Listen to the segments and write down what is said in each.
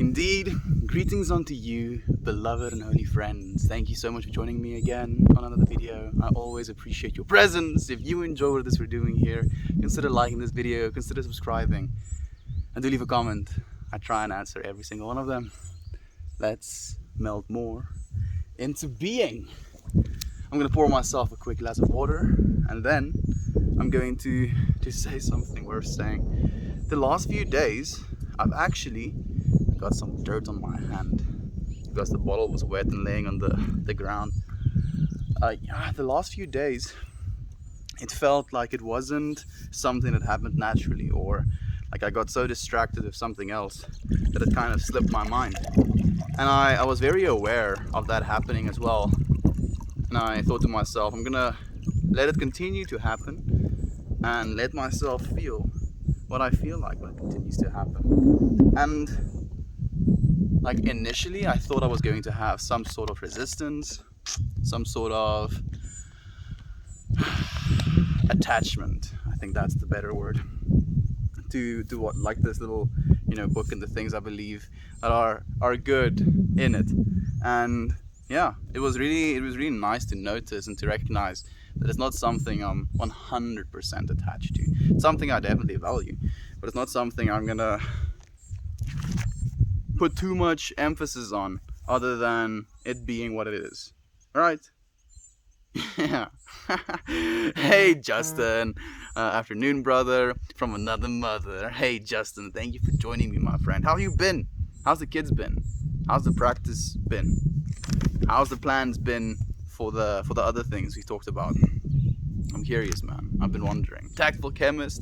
Indeed, greetings unto you, beloved and holy friends. Thank you so much for joining me again on another video. I always appreciate your presence. If you enjoy what it is we're doing here, consider liking this video, consider subscribing, and do leave a comment. I try and answer every single one of them. Let's melt more into being. I'm gonna pour myself a quick glass of water, and then I'm going to say something worth saying. The last few days, I've actually got some dirt on my hand because the bottle was wet and laying on the ground. The last few days, it felt like it wasn't something that happened naturally, or like I got so distracted with something else that it kind of slipped my mind. And I was very aware of that happening as well. And I thought to myself, I'm gonna let it continue to happen and let myself feel what I feel like when it continues to happen. And like initially, I thought I was going to have some sort of resistance, some sort of attachment. I think that's the better word. To what, like this little, book and the things I believe that are good in it. And yeah, it was really nice to notice and to recognize that it's not something I'm 100% attached to. It's something I definitely value, but it's not something I'm gonna put too much emphasis on other than it being what it is. Right? Yeah. Hey Justin, afternoon brother from another mother. Hey Justin, thank you for joining me, my friend. How have you been? How's the kids been? How's the practice been? How's the plans been for the other things we talked about? I'm curious, man. I've been wondering. Tactful chemist,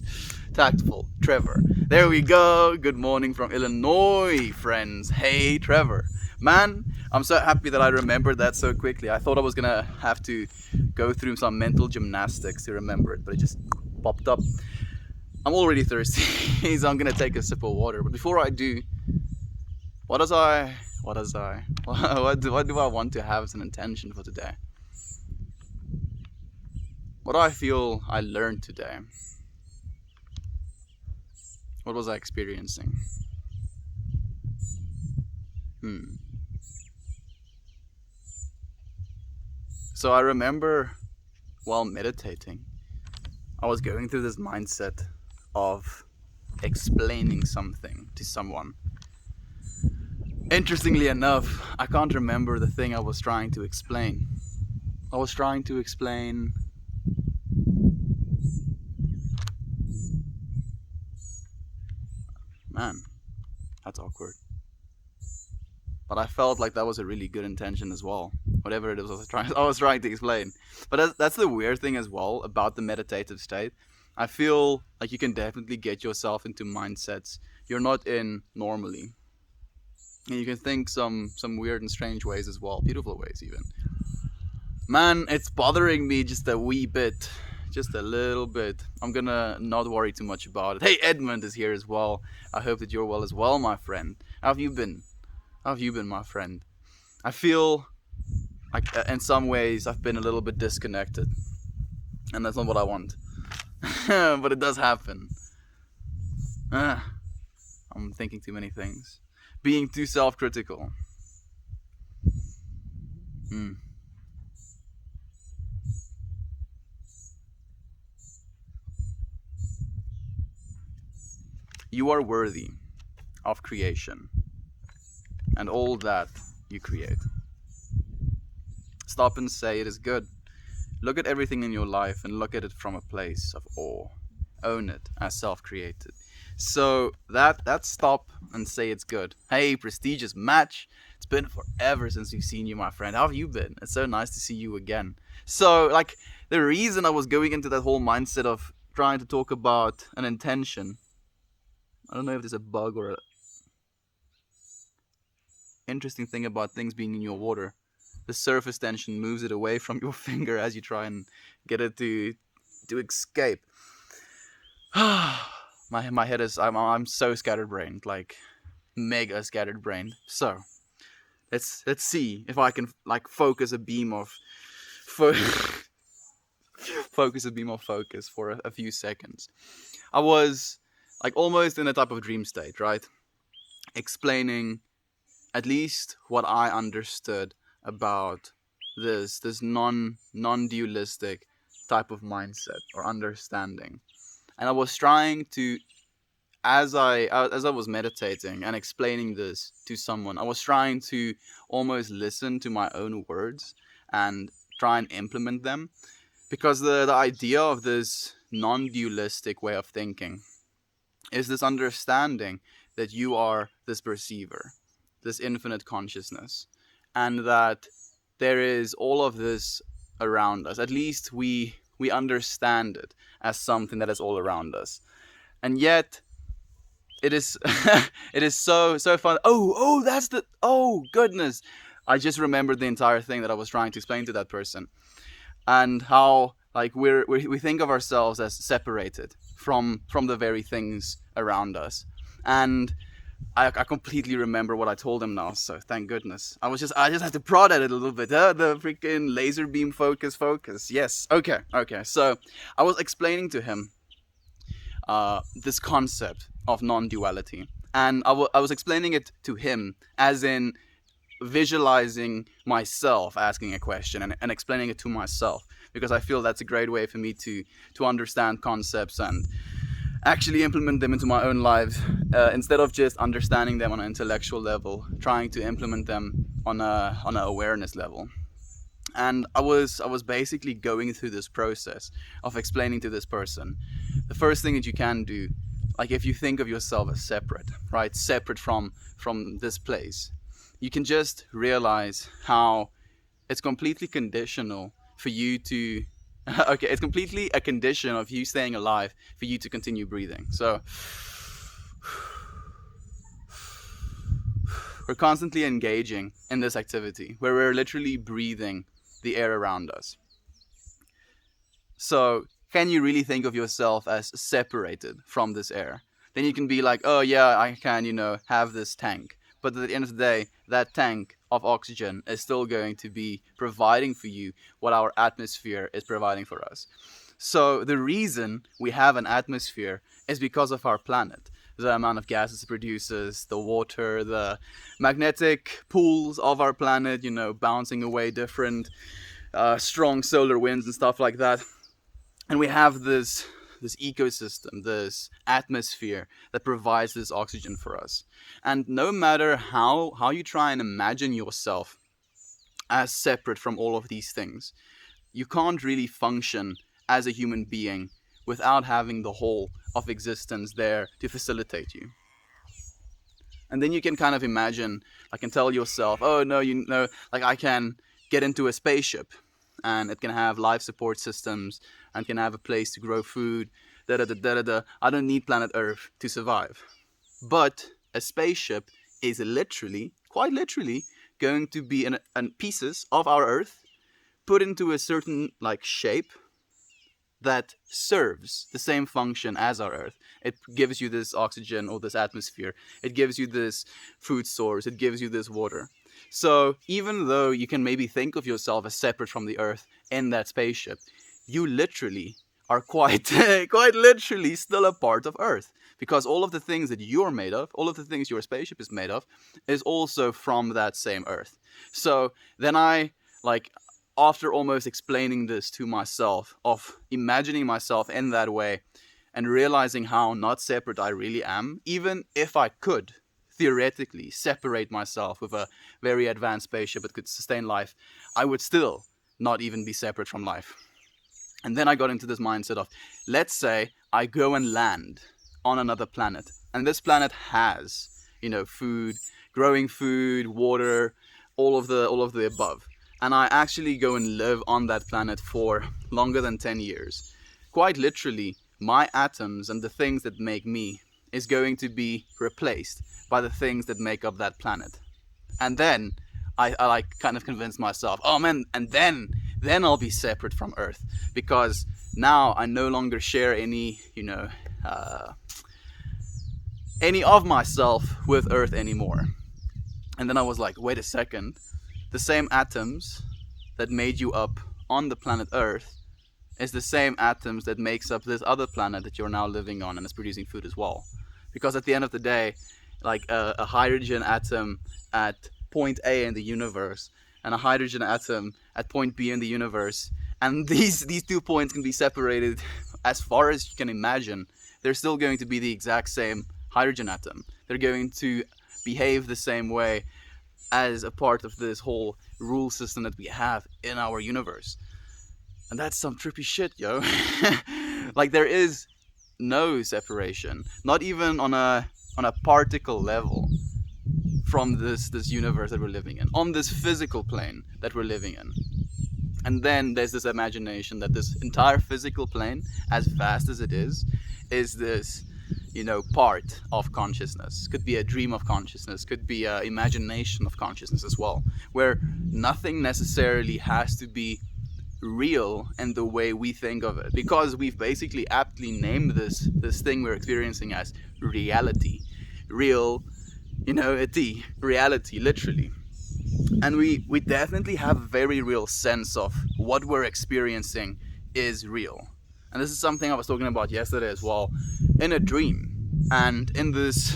tactful Trevor. There we go. Good morning from Illinois, friends. Hey, Trevor. Man, I'm so happy that I remembered that so quickly. I thought I was gonna have to go through some mental gymnastics to remember it, but it just popped up. I'm already thirsty, so I'm gonna take a sip of water. But before I do, what do I want to have as an intention for today? What do I feel I learned today? What was I experiencing? So I remember while meditating, I was going through this mindset of explaining something to someone. Interestingly enough, I can't remember the thing I was trying to explain. I was trying to explain man, that's awkward. But I felt like that was a really good intention as well. Whatever it is I was trying to explain. But that's the weird thing as well about the meditative state. I feel like you can definitely get yourself into mindsets you're not in normally. And you can think some weird and strange ways as well, beautiful ways even. Man, it's bothering me just a wee bit. Just a little bit. I'm gonna not worry too much about it. Hey, Edmund is here as well. I hope that you're well as well, my friend. How have you been? How have you been, my friend? I feel like in some ways I've been a little bit disconnected. And that's not what I want. But it does happen. I'm thinking too many things. Being too self-critical. You are worthy of creation and all that you create. Stop and say it is good. Look at everything in your life and look at it from a place of awe. Own it as self-created. So that stop and say it's good. Hey, prestigious match. It's been forever since we've seen you, my friend. How have you been? It's so nice to see you again. So, like, the reason I was going into that whole mindset of trying to talk about an intention, I don't know if there's a bug or a interesting thing about things being in your water. The surface tension moves it away from your finger as you try and get it to escape. my head is I'm so scatterbrained, like mega scatterbrained. So let's see if I can like focus a beam of focus for a few seconds. I was like almost in a type of dream state, right? Explaining at least what I understood about this non-dualistic type of mindset or understanding. And I was trying to, as I was meditating and explaining this to someone, I was trying to almost listen to my own words and try and implement them, because the idea of this non-dualistic way of thinking is this understanding that you are this perceiver, this infinite consciousness, and that there is all of this around us. At least we understand it as something that is all around us, and yet it is it is so fun. Oh, that's the, oh goodness, I just remembered the entire thing that I was trying to explain to that person, and how like we think of ourselves as separated from the very things around us. And I completely remember what I told him now, so thank goodness. I just had to prod at it a little bit. The freaking laser beam focus. Yes. Okay. So I was explaining to him this concept of non-duality, and I was explaining it to him as in visualizing myself asking a question and explaining it to myself, because I feel that's a great way for me to understand concepts and actually implement them into my own life, instead of just understanding them on an intellectual level, trying to implement them on a awareness level. And I was basically going through this process of explaining to this person the first thing that you can do, like if you think of yourself as separate, right, separate from this place, you can just realize how it's completely conditional for you to okay, it's completely a condition of you staying alive for you to continue breathing. So we're constantly engaging in this activity where we're literally breathing the air around us. So can you really think of yourself as separated from this air? Then you can be like, oh yeah, I can, have this tank. But at the end of the day, that tank of oxygen is still going to be providing for you what our atmosphere is providing for us. So the reason we have an atmosphere is because of our planet. The amount of gases it produces, the water, the magnetic pools of our planet, bouncing away different strong solar winds and stuff like that. And we have this ecosystem, this atmosphere that provides this oxygen for us. And no matter how you try and imagine yourself as separate from all of these things, you can't really function as a human being without having the whole of existence there to facilitate you. And then you can kind of imagine, and tell yourself, oh no, like I can get into a spaceship and it can have life support systems and can have a place to grow food, I don't need planet Earth to survive. But a spaceship is quite literally, going to be in pieces of our Earth put into a certain shape that serves the same function as our Earth. It gives you this oxygen or this atmosphere. It gives you this food source. It gives you this water. So even though you can maybe think of yourself as separate from the Earth in that spaceship, you literally are quite literally still a part of Earth, because all of the things that you're made of, all of the things your spaceship is made of, is also from that same Earth. So then after almost explaining this to myself, of imagining myself in that way and realizing how not separate I really am, even if I could theoretically separate myself with a very advanced spaceship that could sustain life, I would still not even be separate from life. And then I got into this mindset of, let's say I go and land on another planet, and this planet has, food, growing food, water, all of the above. And I actually go and live on that planet for longer than 10 years. Quite literally, my atoms and the things that make me is going to be replaced by the things that make up that planet. And then I kind of convinced myself, oh man, and then I'll be separate from Earth, because now I no longer share any of myself with Earth anymore. And then I was like, wait a second, the same atoms that made you up on the planet Earth is the same atoms that makes up this other planet that you're now living on and is producing food as well. Because at the end of the day, a hydrogen atom at point A in the universe and a hydrogen atom at point B in the universe, and these 2 points can be separated as far as you can imagine, they're still going to be the exact same hydrogen atom. They're going to behave the same way as a part of this whole rule system that we have in our universe. And that's some trippy shit, yo. Like, there is no separation, not even on a particle level, from this universe that we're living in, on this physical plane that we're living in. And then there's this imagination that this entire physical plane, as vast as it is this, part of consciousness. Could be a dream of consciousness, could be an imagination of consciousness as well, where nothing necessarily has to be real in the way we think of it, because we've basically aptly named this thing we're experiencing as reality. Real, reality, literally. And we definitely have a very real sense of what we're experiencing is real. And this is something I was talking about yesterday as well, in a dream. And in this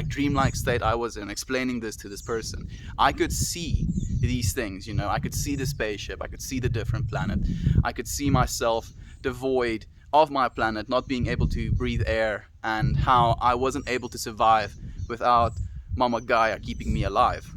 dreamlike state I was in, explaining this to this person, I could see these things, I could see the spaceship, I could see the different planet, I could see myself devoid of my planet, not being able to breathe air, and how I wasn't able to survive without Mama Gaia keeping me alive.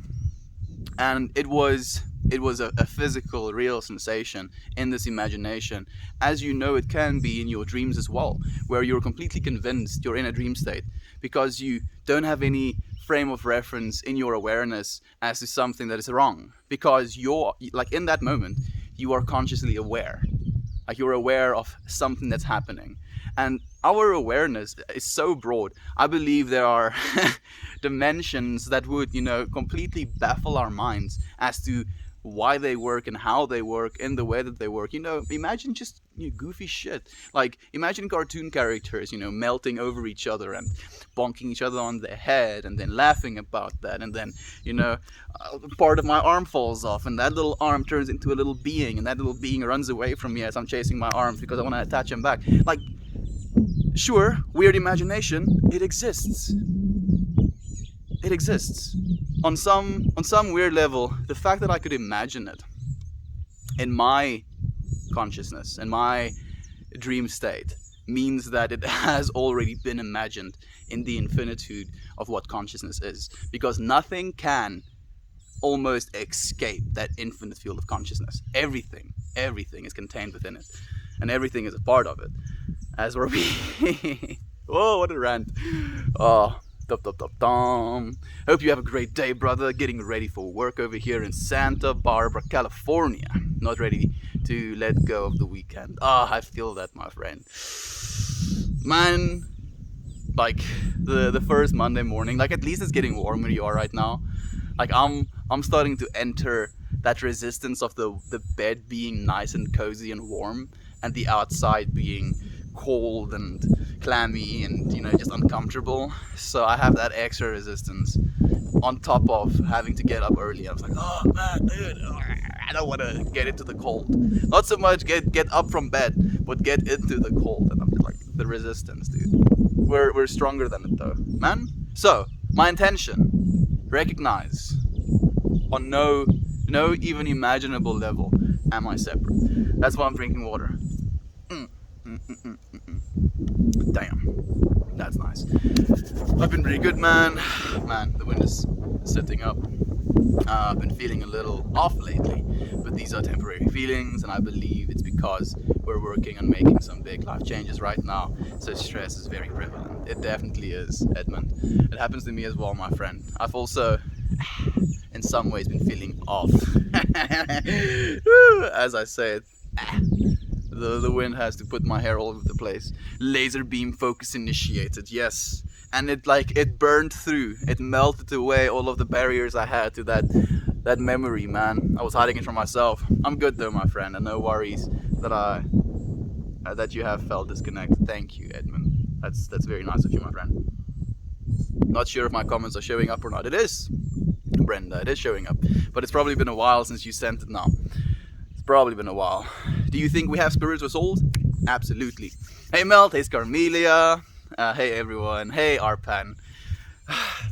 And it was a physical, real sensation in this imagination, as it can be in your dreams as well, where you're completely convinced you're in a dream state because you don't have any frame of reference in your awareness as to something that is wrong, because you're in that moment you are consciously aware, you're aware of something that's happening. And our awareness is so broad. I believe there are dimensions that would completely baffle our minds as to why they work and how they work in the way that they work. Imagine just goofy shit. Imagine cartoon characters, melting over each other and bonking each other on their head and then laughing about that. And then, part of my arm falls off and that little arm turns into a little being, and that little being runs away from me as I'm chasing my arms because I want to attach him back. Sure, weird imagination, it exists. It exists. On some weird level, the fact that I could imagine it in my consciousness, in my dream state, means that it has already been imagined in the infinitude of what consciousness is. Because nothing can almost escape that infinite field of consciousness. Everything is contained within it. And everything is a part of it. As we're being... Whoa, what a rant. Oh, hope you have a great day, brother. Getting ready for work over here in Santa Barbara, California. Not ready to let go of the weekend. I feel that, my friend. Man, the first Monday morning, at least it's getting warm where you are right now. I'm starting to enter that resistance of the bed being nice and cozy and warm, and the outside being cold and clammy and just uncomfortable. So I have that extra resistance on top of having to get up early. I was like, oh man, dude, I don't want to get into the cold. Not so much get up from bed, but get into the cold. And I'm like, the resistance, dude. We're stronger than it though, man. So my intention, recognize on no even imaginable level am I separate. That's why I'm drinking water. Damn, that's nice. I've been pretty good, man. The wind is sitting up. I've been feeling a little off lately, but these are temporary feelings, and I believe it's because we're working on making some big life changes right now, so stress is very prevalent. It definitely is, Edmund. It happens to me as well, my friend. I've also, in some ways, been feeling off. As I said, the wind has to put my hair all over the place. Laser beam focus initiated, yes. And it burned through, it melted away all of the barriers I had to that memory, man. I was hiding it from myself. I'm good though, my friend, and no worries that you have felt disconnected. Thank you, Edmund. That's very nice of you, my friend. Not sure if my comments are showing up or not. It is, Brenda, it is showing up. But it's probably been a while since you sent it now. It's probably been a while. Do you think we have spirits with souls? Absolutely. Hey Melt, hey Scarmelia, hey everyone, hey Arpan.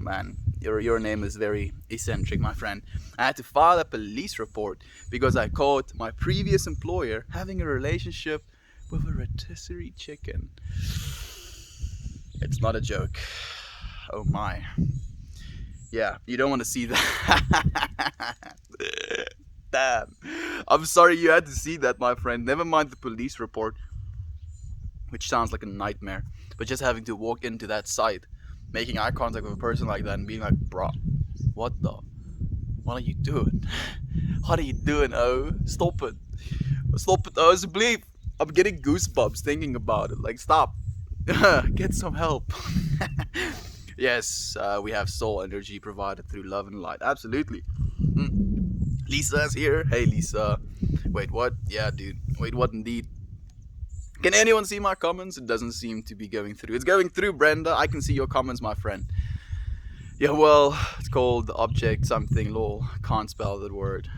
Man, Your name is very eccentric, my friend. I had to file a police report because I caught my previous employer having a relationship with a rotisserie chicken. It's not a joke. Oh my. Yeah, you don't want to see that. Damn. I'm sorry you had to see that, my friend. Never mind the police report, which sounds like a nightmare. But just having to walk into that site, making eye contact with a person like that and being like, bro, what are you doing? What are you doing, oh? Stop it, oh, alsjeblieft. I'm getting goosebumps thinking about it. Like, stop. Get some help. Yes, we have soul energy provided through love and light. Absolutely. Lisa's here. Hey, Lisa. Wait, what? Yeah, dude. Wait, what indeed? Can anyone see my comments? It doesn't seem to be going through. It's going through, Brenda. I can see your comments, my friend. Yeah, well, it's called object something, lol. Can't spell that word.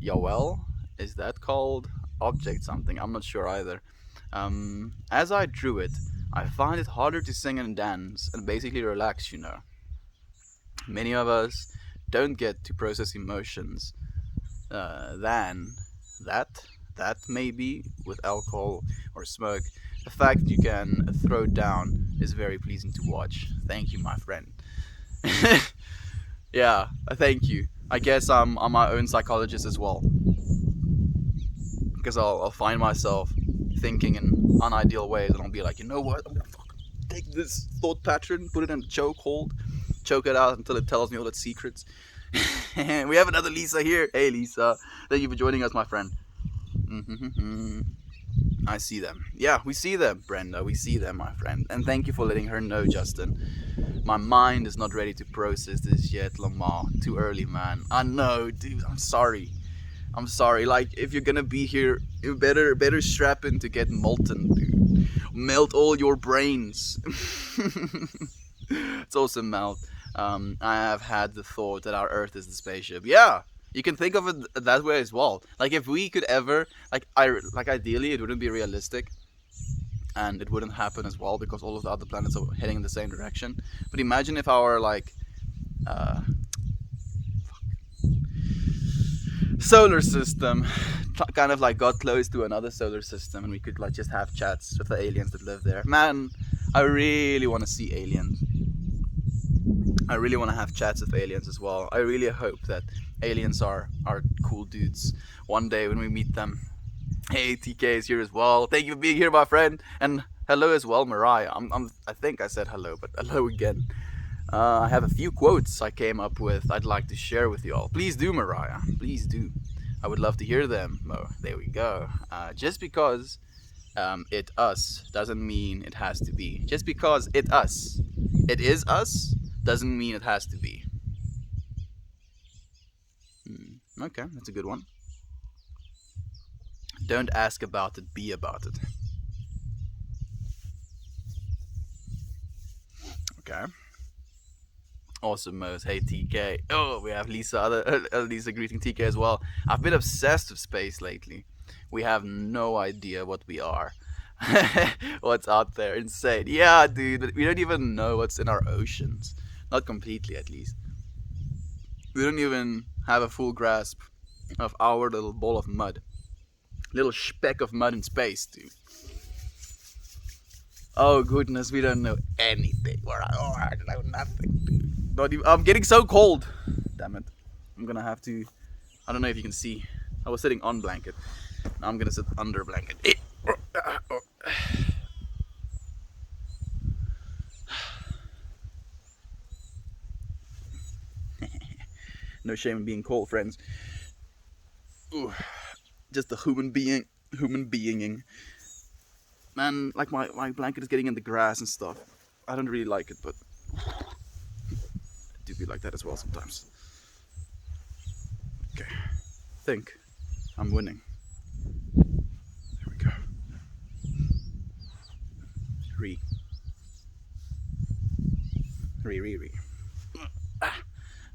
Yeah, well, is that called object something? I'm not sure either. As I drew it, I find it harder to sing and dance and basically relax, you know. Many of us don't get to process emotions than that maybe with alcohol or smoke. The fact you can throw down is very pleasing to watch. Thank you, my friend. Yeah, thank you. I guess I'm my own psychologist as well, because I'll find myself thinking in unideal ways, and I'll be like, you know what? I'm gonna fucking take this thought pattern, put it in a chokehold, choke it out until it tells me all its secrets. We have another Lisa here. Hey, Lisa. Thank you for joining us, my friend. I see them. Yeah, we see them, Brenda. We see them, my friend. And thank you for letting her know, Justin. My mind is not ready to process this yet, Lamar. Too early, man. I know, dude. I'm sorry. Like, if you're gonna be here, you better strap in to get molten, dude. Melt all your brains. It's also melt. I have had the thought that our Earth is the spaceship. Yeah, you can think of it that way as well. Like, if we could ever, ideally, it wouldn't be realistic, and it wouldn't happen as well because all of the other planets are heading in the same direction. But imagine if our solar system kind of like got close to another solar system, and we could like just have chats with the aliens that live there. Man, I really want to see aliens. I really want to have chats with aliens as well. I really hope that aliens are cool dudes one day when we meet them. Hey, TK is here as well. Thank you for being here, my friend. And hello as well, Mariah. I think I said hello, but hello again. I have a few quotes I came up with I'd like to share with you all. Please do, Mariah. Please do. I would love to hear them. Oh, there we go. Just because it us doesn't mean it has to be. Just because it is us, doesn't mean it has to be. Okay, that's a good one. Don't ask about it, be about it. Okay. Awesome, Mose. Hey, TK. Oh, we have Lisa. Lisa greeting TK as well. I've been obsessed with space lately. We have no idea what we are. What's out there. Insane. Yeah, dude. But we don't even know what's in our oceans. Not completely, at least. We don't even have a full grasp of our little ball of mud. Little speck of mud in space, dude. Oh, goodness. We don't know anything. I know nothing, dude. Not even, I'm getting so cold. Damn it. I'm gonna have to... I don't know if you can see. I was sitting on blanket. Now I'm gonna sit under blanket. No shame in being cold, friends. Ooh, just a human beinging. Man, like my blanket is getting in the grass and stuff. I don't really like it, but I do feel like that as well sometimes. Okay, I think I'm winning. There we go. Re.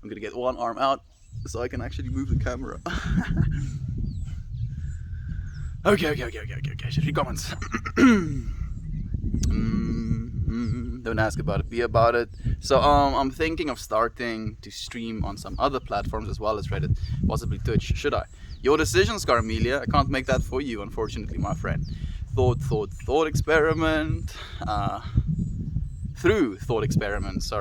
I'm gonna get one arm out so I can actually move the camera. Okay. Should we comments? Don't ask about it, be about it. So I'm thinking of starting to stream on some other platforms as well as Reddit, possibly Twitch. Should I? Your decision, Scarmelia. I can't make that for you, unfortunately, my friend. Thought experiment. Through thought experiments,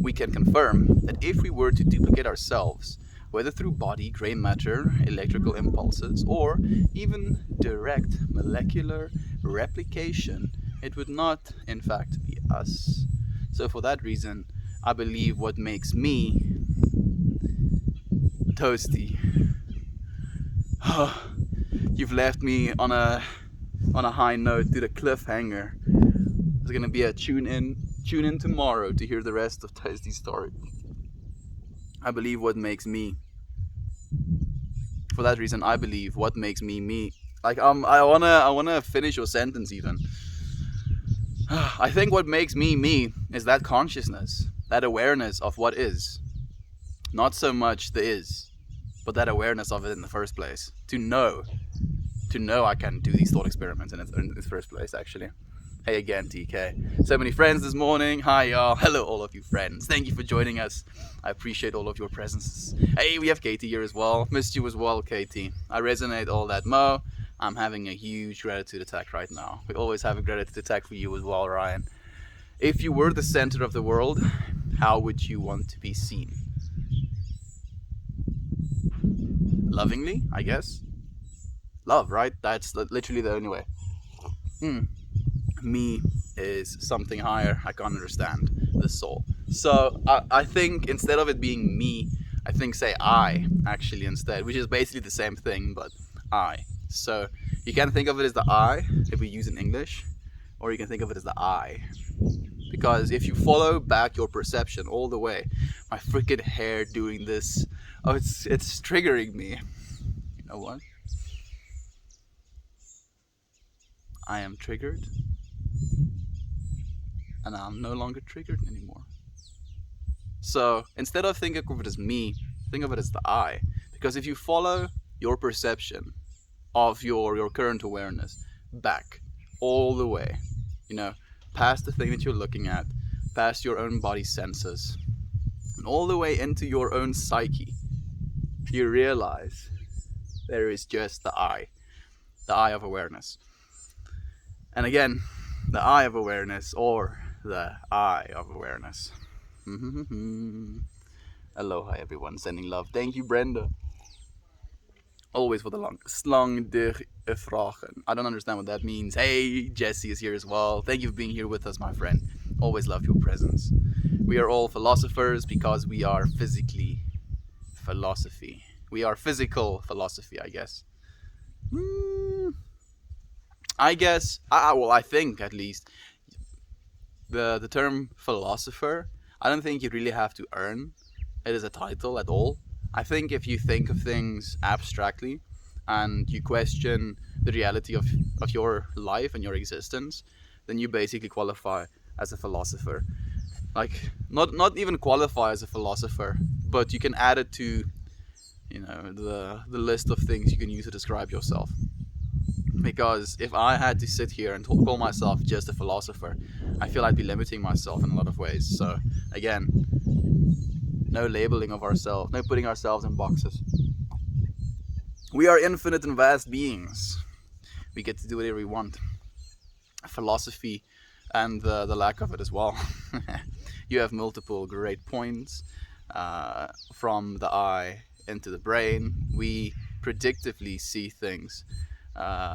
we can confirm that if we were to duplicate ourselves, whether through body, gray matter, electrical impulses, or even direct molecular replication, it would not, in fact, be us. So for that reason, I believe what makes me toasty. You've left me on a high note to the cliffhanger. There's gonna be a tune in tomorrow to hear the rest of Toasty's story. I believe what makes me. For that reason, I believe what makes me me. Like I wanna finish your sentence even. I think what makes me me is that consciousness, that awareness of what is. Not so much the is, but that awareness of it in the first place. To know I can do these thought experiments in the first place, actually. Hey again, TK. So many friends this morning. Hi y'all. Hello all of you friends. Thank you for joining us. I appreciate all of your presences. Hey, we have Katie here as well. Missed you as well, Katie. I resonate all that, Mo. I'm having a huge gratitude attack right now. We always have a gratitude attack for you as well, Ryan. If you were the center of the world, how would you want to be seen? Lovingly, I guess. Love, right? That's literally the only way. Me is something higher. I can't understand the soul. So I think instead of it being me, I think say I actually instead, which is basically the same thing, but I. So you can think of it as the I if we use in English, or you can think of it as the I. Because if you follow back your perception all the way, my freaking hair doing this, oh, it's triggering me. You know what? I am triggered, and I'm no longer triggered anymore. So instead of thinking of it as me, think of it as the I. Because if you follow your perception of your current awareness back all the way, past the thing that you're looking at, past your own body senses, and all the way into your own psyche, you realize there is just the I of awareness. And again, the eye of awareness, or the eye of awareness. Aloha everyone, sending love. Thank you, Brenda. Always for the slang der vragen. I don't understand what that means. Hey, Jesse is here as well. Thank you for being here with us, my friend. Always love your presence. We are all philosophers because we are physically philosophy. We are physical philosophy, I guess. I guess, I think at least, the term philosopher, I don't think you really have to earn it as a title at all. I think if you think of things abstractly and you question the reality of your life and your existence, then you basically qualify as a philosopher. Like, not even qualify as a philosopher, but you can add it to, the list of things you can use to describe yourself. Because if I had to sit here and call myself just a philosopher, I feel I'd be limiting myself in a lot of ways. So again, no labeling of ourselves, no putting ourselves in boxes. We are infinite and vast beings. We get to do whatever we want. Philosophy and the lack of it as well. You have multiple great points from the eye into the brain. We predictively see things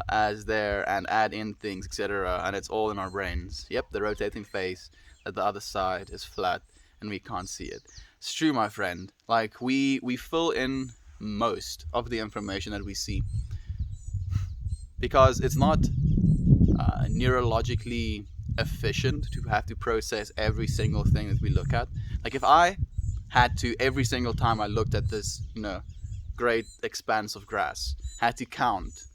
as there and add in things, etc., and it's all in our brains. Yep, the rotating face at the other side is flat and we can't see it. It's true, my friend. Like, we fill in most of the information that we see because it's not neurologically efficient to have to process every single thing that we look at. Like, if I had to, every single time I looked at this great expanse of grass, had to count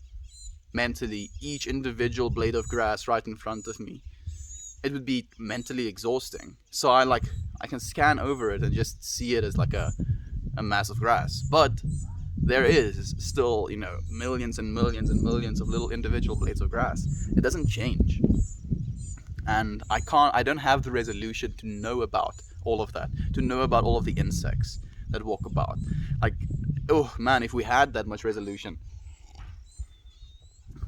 mentally each individual blade of grass right in front of me, it would be mentally exhausting. So I can scan over it and just see it as like a mass of grass. But there is still, millions and millions and millions of little individual blades of grass. It doesn't change. And I don't have the resolution to know about all of that, to know about all of the insects that walk about. Like, oh man, if we had that much resolution,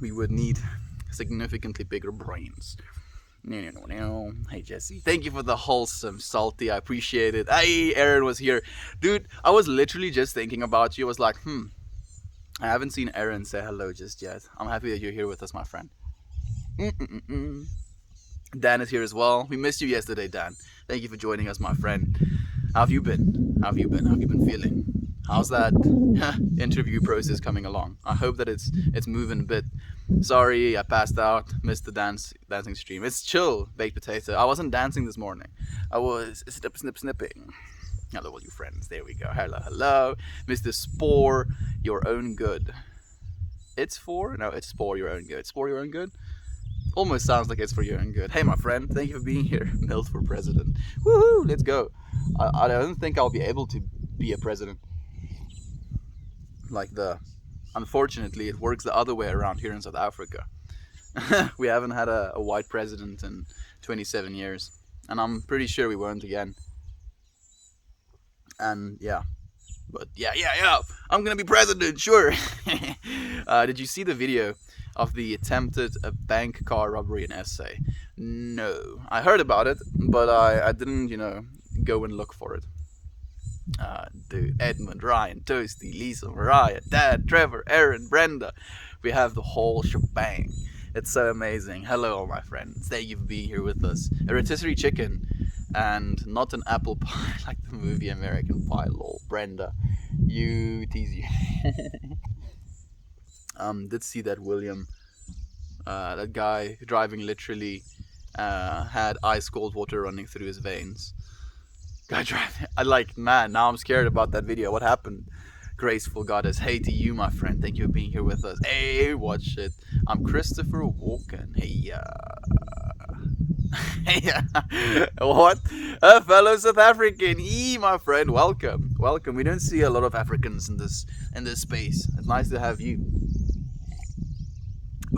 we would need significantly bigger brains. Hey Jesse, thank you for the wholesome salty. I appreciate it. Hey, Aaron was here, dude. I was literally just thinking about you. I was like, I haven't seen Aaron say hello just yet. I'm happy that you're here with us, my friend. Dan is here as well. We missed you yesterday, Dan. Thank you for joining us, my friend. How have you been? How have you been feeling? How's that interview process coming along? I hope that it's moving a bit. Sorry, I passed out, missed the dancing stream. It's chill, baked potato. I wasn't dancing this morning. I was snipping. Hello, all you friends. There we go. Hello. Mr. Spore, your own good. It's for? No, it's Spore, your own good. Spore, your own good? Almost sounds like it's for your own good. Hey, my friend, thank you for being here. Milt for president. Woohoo, let's go. I don't think I'll be able to be a president. Unfortunately, it works the other way around here in South Africa. We haven't had a white president in 27 years. And I'm pretty sure we won't again. And yeah. But yeah. I'm gonna be president, sure. Did you see the video of the attempted bank car robbery in SA? No. I heard about it, but I didn't, go and look for it. Dude, Edmund, Ryan, Toasty, Lisa, Mariah, Dad, Trevor, Aaron, Brenda. We have the whole shebang. It's so amazing. Hello, all my friends. Thank you for being here with us. A rotisserie chicken and not an apple pie like the movie American Pie. Lol. Brenda, you tease you. Did see that William, that guy driving literally had ice cold water running through his veins. Guy driving, man, now I'm scared about that video. What happened? Graceful Goddess, hey to you, my friend. Thank you for being here with us. Hey, watch it. I'm Christopher Walken. Hey, what? A fellow South African. My friend, welcome. We don't see a lot of Africans in this space. It's nice to have you.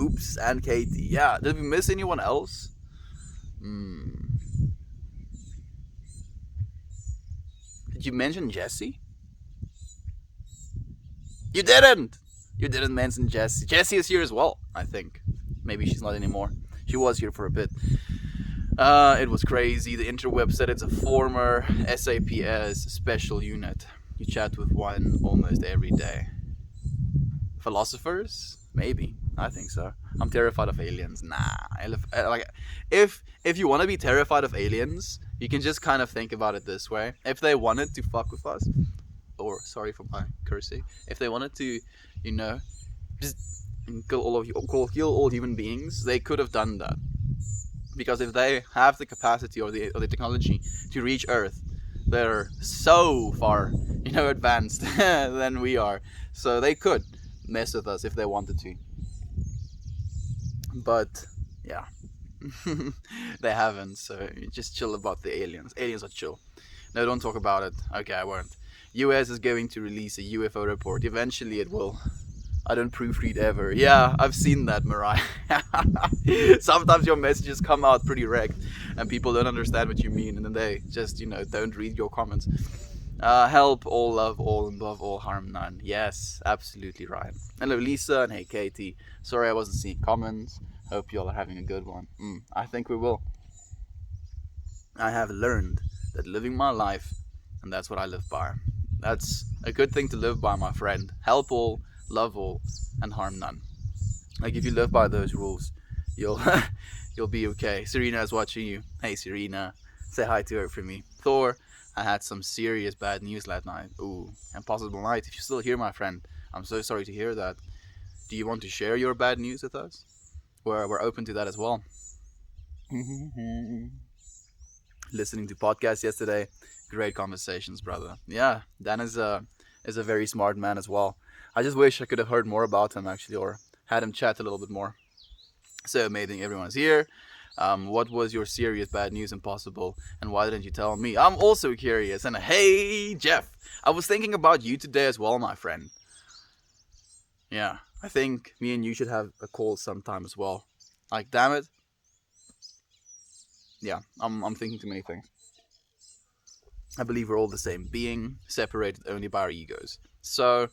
Oops, and Katie. Yeah, did we miss anyone else? Did you mention Jessie? You didn't mention Jessie. Jessie is here as well, I think. Maybe she's not anymore. She was here for a bit. It was crazy. The interweb said it's a former SAPS special unit. You chat with one almost every day. Philosophers? Maybe. I think so. I'm terrified of aliens. If you want to be terrified of aliens, you can just kind of think about it this way. If they wanted to fuck with us, or sorry for my cursing, if they wanted to, just kill all human beings, they could have done that. Because if they have the capacity or the technology to reach Earth, they're so far, advanced than we are. So they could mess with us if they wanted to. But yeah, they haven't. So just chill about the aliens. Aliens are chill. No, don't talk about it. Okay, I won't. US is going to release a UFO report. Eventually it will. I don't proofread ever. Yeah, I've seen that, Mariah. Sometimes your messages come out pretty wrecked and people don't understand what you mean, and then they just, don't read your comments. Help, all love, all above, all harm none. Yes, absolutely, Ryan. Hello, Lisa, and hey, Katie. Sorry I wasn't seeing comments. Hope you all are having a good one. I think we will. I have learned that living my life, and that's what I live by. That's a good thing to live by, my friend. Help all, love all, and harm none. Like, if you live by those rules, you'll be okay. Serena is watching you. Hey, Serena. Say hi to her for me. Thor, I had some serious bad news last night. Ooh, impossible night. If you're still here, my friend, I'm so sorry to hear that. Do you want to share your bad news with us? We're open to that as well. Listening to podcasts yesterday. Great conversations, brother. Yeah, Dan is a very smart man as well. I just wish I could have heard more about him, actually, or had him chat a little bit more. So amazing everyone's here. What was your serious bad news, Impossible, and why didn't you tell me? I'm also curious. And hey, Jeff, I was thinking about you today as well, my friend. Yeah, I think me and you should have a call sometime as well. Like, damn it. yeah, I'm thinking too many things. I believe we're all the same being, separated only by our egos. So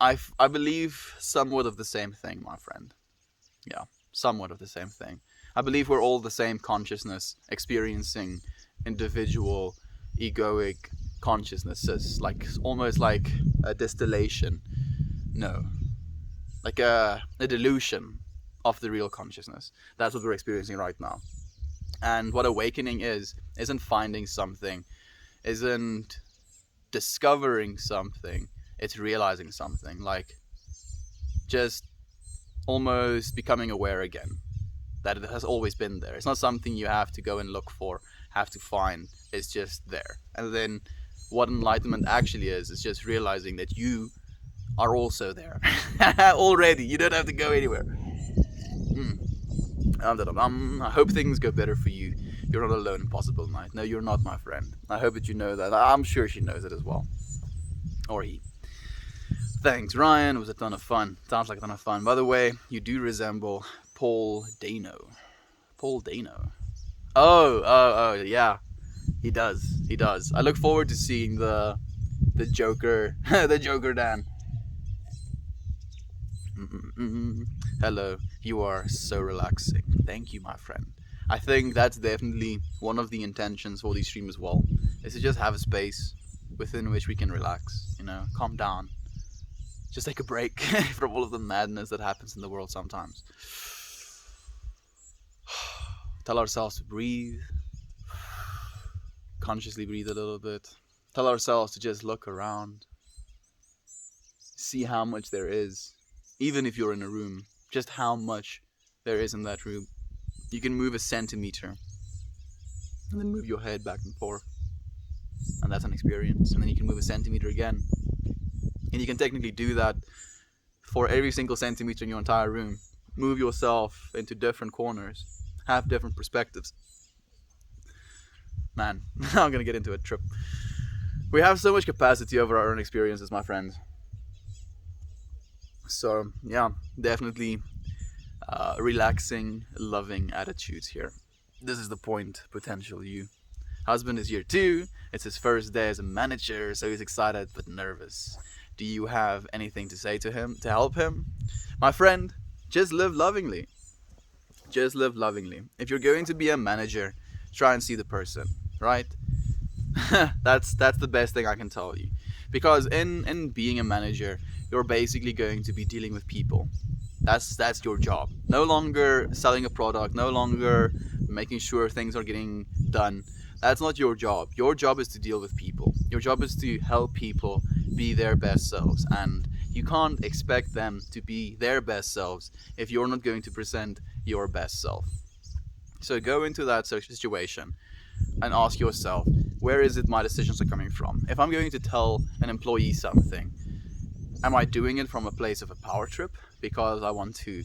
I believe somewhat of the same thing, my friend. Yeah, somewhat of the same thing. I believe we're all the same consciousness, experiencing individual egoic consciousnesses, like almost like a distillation. No, like a delusion of the real consciousness. That's what we're experiencing right now. And what awakening isn't finding something, isn't discovering something, it's realizing something. Like just almost becoming aware again that it has always been there. It's not something you have to go and look for, have to find. It's just there. And then what enlightenment actually is just realizing that you are also there already. You don't have to go anywhere. I hope things go better for you. You're not alone in Possible Night. No, you're not, my friend. I hope that you know that. I'm sure she knows it as well. Or he. Thanks, Ryan. It was a ton of fun. Sounds like a ton of fun. By the way, you do resemble Paul Dano. Paul Dano. Oh, yeah. He does. I look forward to seeing the Joker, the Joker Dan. Hello, you are so relaxing. Thank you, my friend. I think that's definitely one of the intentions for these streams as well, is to just have a space within which we can relax, calm down. Just take a break from all of the madness that happens in the world sometimes. Tell ourselves to breathe. Consciously breathe a little bit. Tell ourselves to just look around. See how much there is. Even if you're in a room, just how much there is in that room. You can move a centimeter and then move your head back and forth. And that's an experience. And then you can move a centimeter again. And you can technically do that for every single centimeter in your entire room. Move yourself into different corners. Have different perspectives. Man, I'm gonna get into a trip. We have so much capacity over our own experiences, my friends. So, yeah, definitely relaxing, loving attitudes here. This is the point, potential you. Husband is here too. It's his first day as a manager, so he's excited but nervous. Do you have anything to say to him, to help him? My friend, just live lovingly. Just live lovingly. If you're going to be a manager, try and see the person, right? That's the best thing I can tell you. Because in being a manager, you're basically going to be dealing with people. That's your job. No longer selling a product, no longer making sure things are getting done. That's not your job. Your job is to deal with people. Your job is to help people be their best selves. And you can't expect them to be their best selves if you're not going to present your best self. So go into that situation and ask yourself, where is it my decisions are coming from? If I'm going to tell an employee something, am I doing it from a place of a power trip because I want to,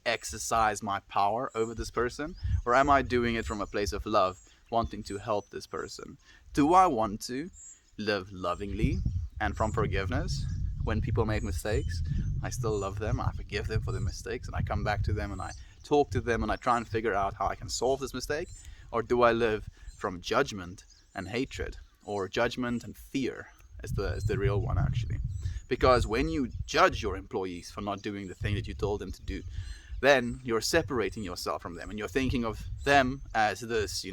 exercise my power over this person? Or am I doing it from a place of love, wanting to help this person? Do I want to live lovingly and from forgiveness? When people make mistakes, I still love them, I forgive them for their mistakes, and I come back to them and I talk to them and I try and figure out how I can solve this mistake? Or do I live from judgment and hatred, or judgment and fear is the real one actually? Because when you judge your employees for not doing the thing that you told them to do, then you're separating yourself from them and you're thinking of them as this,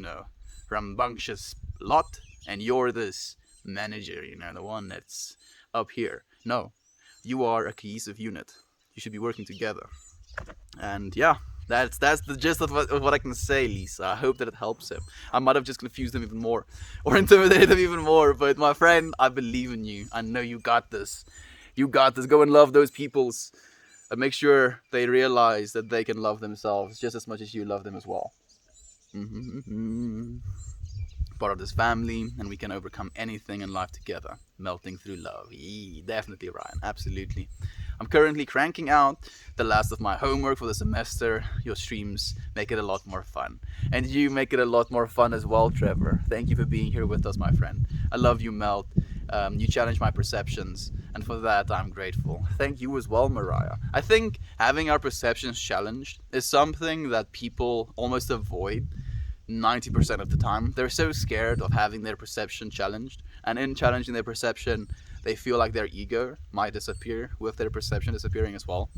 rambunctious lot, and you're this manager, the one that's up here. No, you are a cohesive unit. You should be working together. And yeah, that's the gist of what I can say, Lisa. I hope that it helps him. I might have just confused him even more or intimidated him even more, but my friend, I believe in you. I know you got this. You got this. Go and love those peoples and make sure they realize that they can love themselves just as much as you love them as well. Part of this family, and we can overcome anything in life together, melting through love. Definitely, Ryan, absolutely. I'm currently cranking out the last of my homework for the semester. Your streams make it a lot more fun, and you make it a lot more fun as well, Trevor. Thank you for being here with us, my friend. I love you, Melt. You challenge my perceptions, and for that I'm grateful. Thank you as well, Mariah. I think having our perceptions challenged is something that people almost avoid 90% of the time. They're so scared of having their perception challenged, and in challenging their perception, they feel like their ego might disappear with their perception disappearing as well.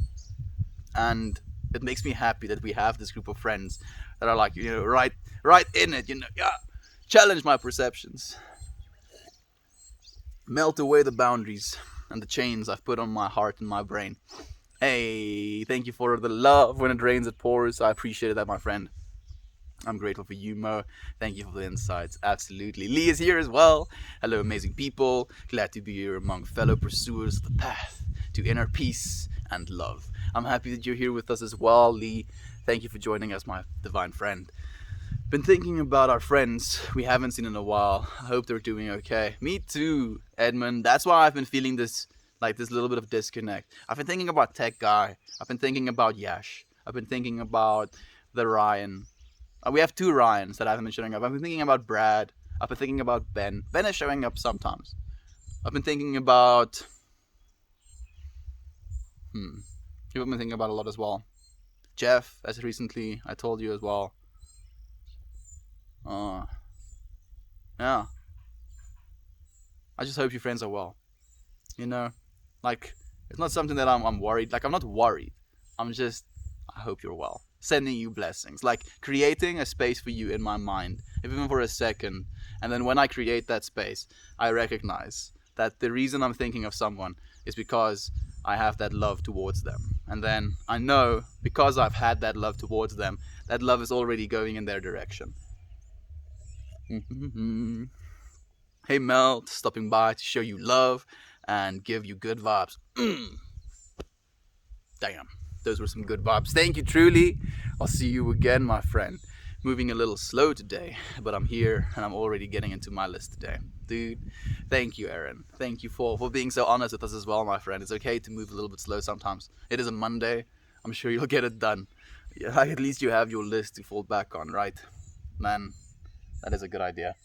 And it makes me happy that we have this group of friends that are like, right in it, yeah, challenge my perceptions, melt away the boundaries and the chains I've put on my heart and my brain. Hey, thank you for the love. When it rains, it pours. I appreciate that, my friend. I'm grateful for you, Mo. Thank you for the insights. Absolutely. Lee is here as well. Hello, amazing people. Glad to be here among fellow pursuers of the path to inner peace and love. I'm happy that you're here with us as well, Lee. Thank you for joining us, my divine friend. Been thinking about our friends we haven't seen in a while. I hope they're doing okay. Me too, Edmund. That's why I've been feeling this little bit of disconnect. I've been thinking about Tech Guy. I've been thinking about Yash. I've been thinking about the Ryan. We have 2 Ryans that haven't been showing up. I've been thinking about Brad. I've been thinking about Ben. Ben is showing up sometimes. I've been thinking about... You've been thinking about a lot as well. Jeff, as recently I told you as well. Yeah. I just hope your friends are well. It's not something that I'm worried. I'm not worried. I hope you're well. Sending you blessings. Creating a space for you in my mind, even for a second. And then when I create that space, I recognize that the reason I'm thinking of someone is because I have that love towards them. And then I know, because I've had that love towards them, that love is already going in their direction. Hey Mel, stopping by to show you love and give you good vibes. Damn, those were some good vibes. Thank you, truly. I'll see you again, my friend. Moving a little slow today, but I'm here and I'm already getting into my list today. Dude, thank you, Aaron. Thank you for being so honest with us as well, my friend. It's okay to move a little bit slow sometimes. It is a Monday. I'm sure you'll get it done. Yeah, at least you have your list to fall back on, right? Man, that is a good idea.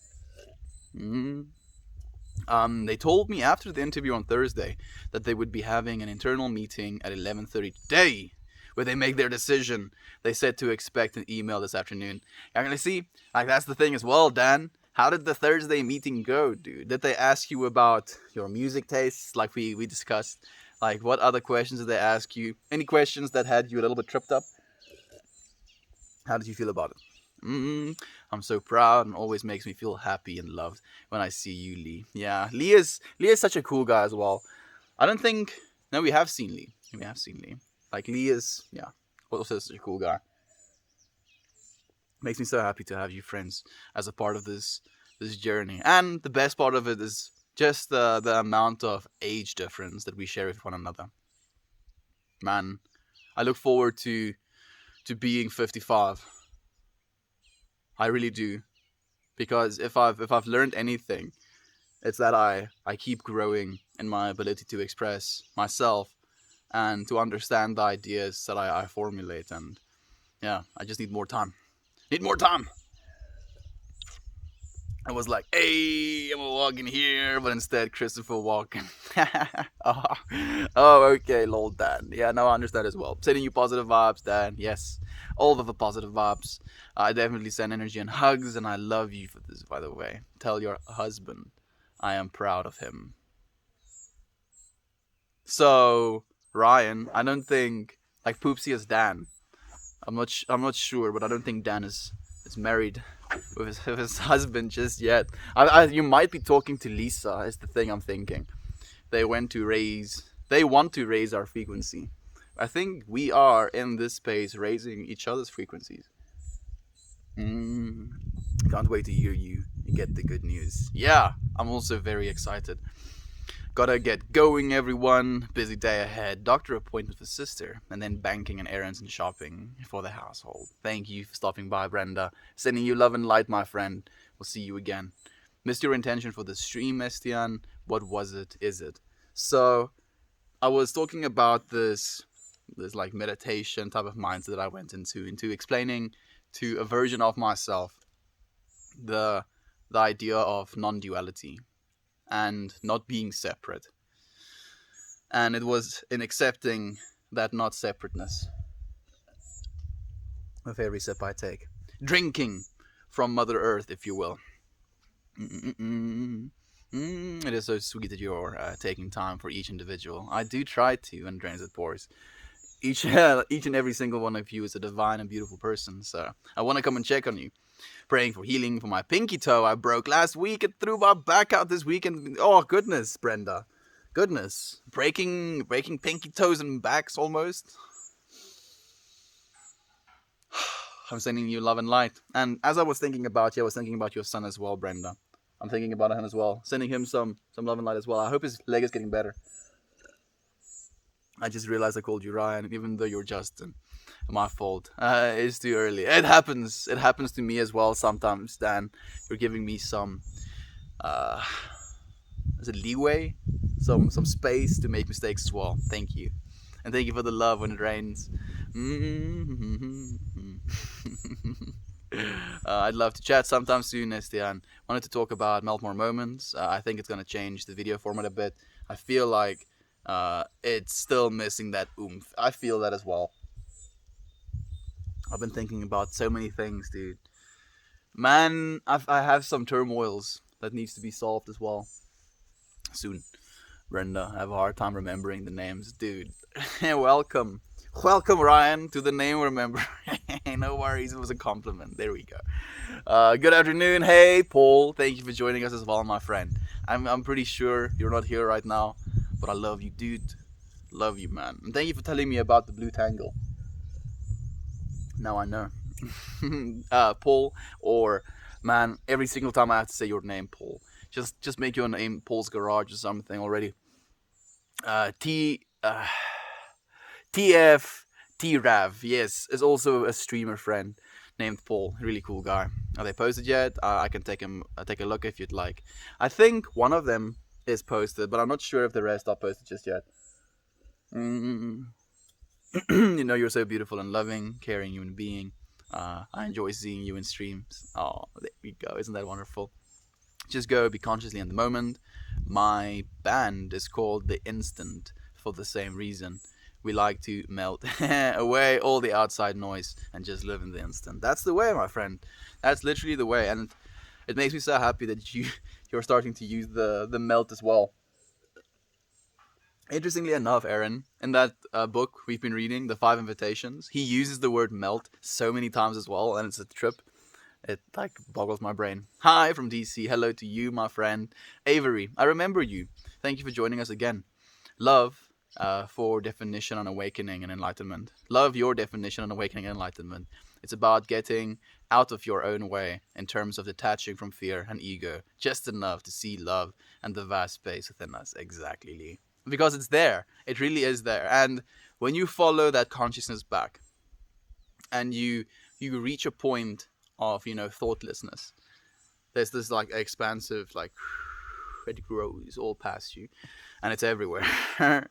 They told me after the interview on Thursday that they would be having an internal meeting at 11:30 today where they make their decision. They said to expect an email this afternoon. You're gonna see, that's the thing as well, Dan. How did the Thursday meeting go, dude? Did they ask you about your music tastes like we discussed? What other questions did they ask you? Any questions that had you a little bit tripped up? How did you feel about it? I'm so proud and always makes me feel happy and loved when I see you, Lee. Yeah, Lee is such a cool guy as well. We have seen Lee. Lee is, also such a cool guy. Makes me so happy to have you friends as a part of this journey. And the best part of it is just the amount of age difference that we share with one another. Man, I look forward to being 55. I really do, because if I've learned anything, it's that I keep growing in my ability to express myself and to understand the ideas that I formulate. And yeah, I just need more time. I was like, hey, I'm walking here, but instead Christopher Walken. Oh, okay, lol, Dan. Yeah, no, I understand as well. Sending you positive vibes, Dan. Yes, all of the positive vibes. I definitely send energy and hugs, and I love you for this, by the way. Tell your husband I am proud of him. So, Ryan, I don't think, Poopsie is Dan. I'm not sure, but I don't think Dan is married with his husband just yet. You might be talking to Lisa, is the thing I'm thinking. They want to raise our frequency. I think we are in this space raising each other's frequencies. Can't wait to hear you get the good news. Yeah, I'm also very excited. Gotta get going, everyone. Busy day ahead. Doctor appointment for sister, and then banking and errands and shopping for the household. Thank you for stopping by, Brenda. Sending you love and light, my friend. We'll see you again. Missed your intention for the stream, Estian. What was it? Is it? So, I was talking about this meditation type of mindset that I went into explaining to a version of myself the idea of non-duality and not being separate. And it was in accepting that not separateness with every sip I take. Drinking from Mother Earth, if you will. It is so sweet that you're taking time for each individual. I do try to when it rains it pours. Each each and every single one of you is a divine and beautiful person. So I want to come and check on you. Praying for healing for my pinky toe I broke last week. It threw my back out this weekend. Oh goodness, Brenda, goodness, breaking pinky toes and backs almost. I'm sending you love and light. And as I was thinking about you, I was thinking about your son as well, Brenda. I'm thinking about him as well, sending him some love and light as well. I hope his leg is getting better. I just realized I called you Ryan, even though you're Justin. My fault. It's too early. It happens. It happens to me as well sometimes. Dan, you're giving me some, is it leeway, some space to make mistakes as well. Thank you, and thank you for the love when it rains. I'd love to chat sometime soon, Estian. Wanted to talk about Melt More Moments. I think it's gonna change the video format a bit. I feel like it's still missing that oomph. I feel that as well. I've been thinking about so many things, dude. Man, I have some turmoils that needs to be solved as well. Soon. Brenda, I have a hard time remembering the names. Dude, welcome. Welcome, Ryan, to the name remember. No worries, it was a compliment. There we go. Good afternoon. Hey, Paul. Thank you for joining us as well, my friend. I'm pretty sure you're not here right now, but I love you, dude. Love you, man. And thank you for telling me about the blue tangle. Now I know. Paul, or man, every single time I have to say your name, Paul. Just make your name Paul's Garage or something already. TF Rav, yes, is also a streamer friend named Paul. Really cool guy. Are they posted yet? I can take a look if you'd like. I think one of them is posted, but I'm not sure if the rest are posted just yet. You know, you're so beautiful and loving, caring human being. I enjoy seeing you in streams. Oh, there we go. Isn't that wonderful? Just go, be consciously in the moment. My band is called The Instant for the same reason. We like to melt away all the outside noise and just live in the instant. That's the way, my friend. That's literally the way. And it makes me so happy that you're starting to use the melt as well. Interestingly enough, Aaron, in that book we've been reading, The 5 Invitations, he uses the word melt so many times as well, and it's a trip. It like boggles my brain. Hi from DC. Hello to you, my friend. Avery, I remember you. Thank you for joining us again. Love for definition on awakening and enlightenment. Love your definition on awakening and enlightenment. It's about getting out of your own way in terms of detaching from fear and ego, just enough to see love and the vast space within us. Exactly, Lee. Because it's there. It really is there. And when you follow that consciousness back and you reach a point of, you know, thoughtlessness, there's this like expansive, like, it grows all past you and it's everywhere. I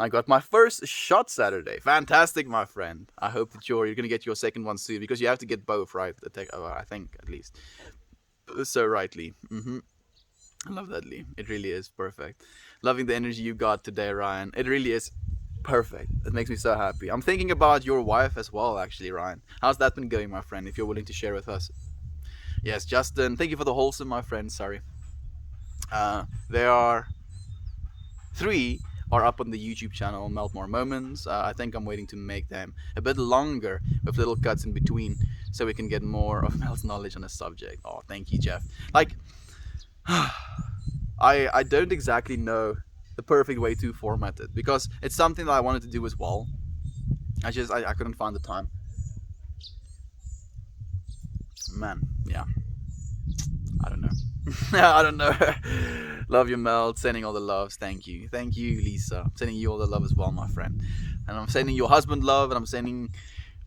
got my first shot Saturday. Fantastic, my friend. I hope that you're going to get your second one soon, because you have to get both, right? I think, at least. So rightly. I love that, Lee. It really is perfect. Loving the energy you got today, Ryan. It really is perfect. It makes me so happy. I'm thinking about your wife as well, actually, Ryan. How's that been going, my friend, if you're willing to share with us? Yes, Justin. Thank you for the wholesome, my friend. Sorry. There are 3 are up on the YouTube channel, Melt More Moments. I think I'm waiting to make them a bit longer with little cuts in between so we can get more of Mel's knowledge on the subject. Oh, thank you, Jeff. Like, I don't exactly know the perfect way to format it, because it's something that I wanted to do as well. I couldn't find the time. Man, yeah. I don't know. I don't know. Love you, Mel. Sending all the loves. Thank you. Thank you, Lisa. Sending you all the love as well, my friend. And I'm sending your husband love, and I'm sending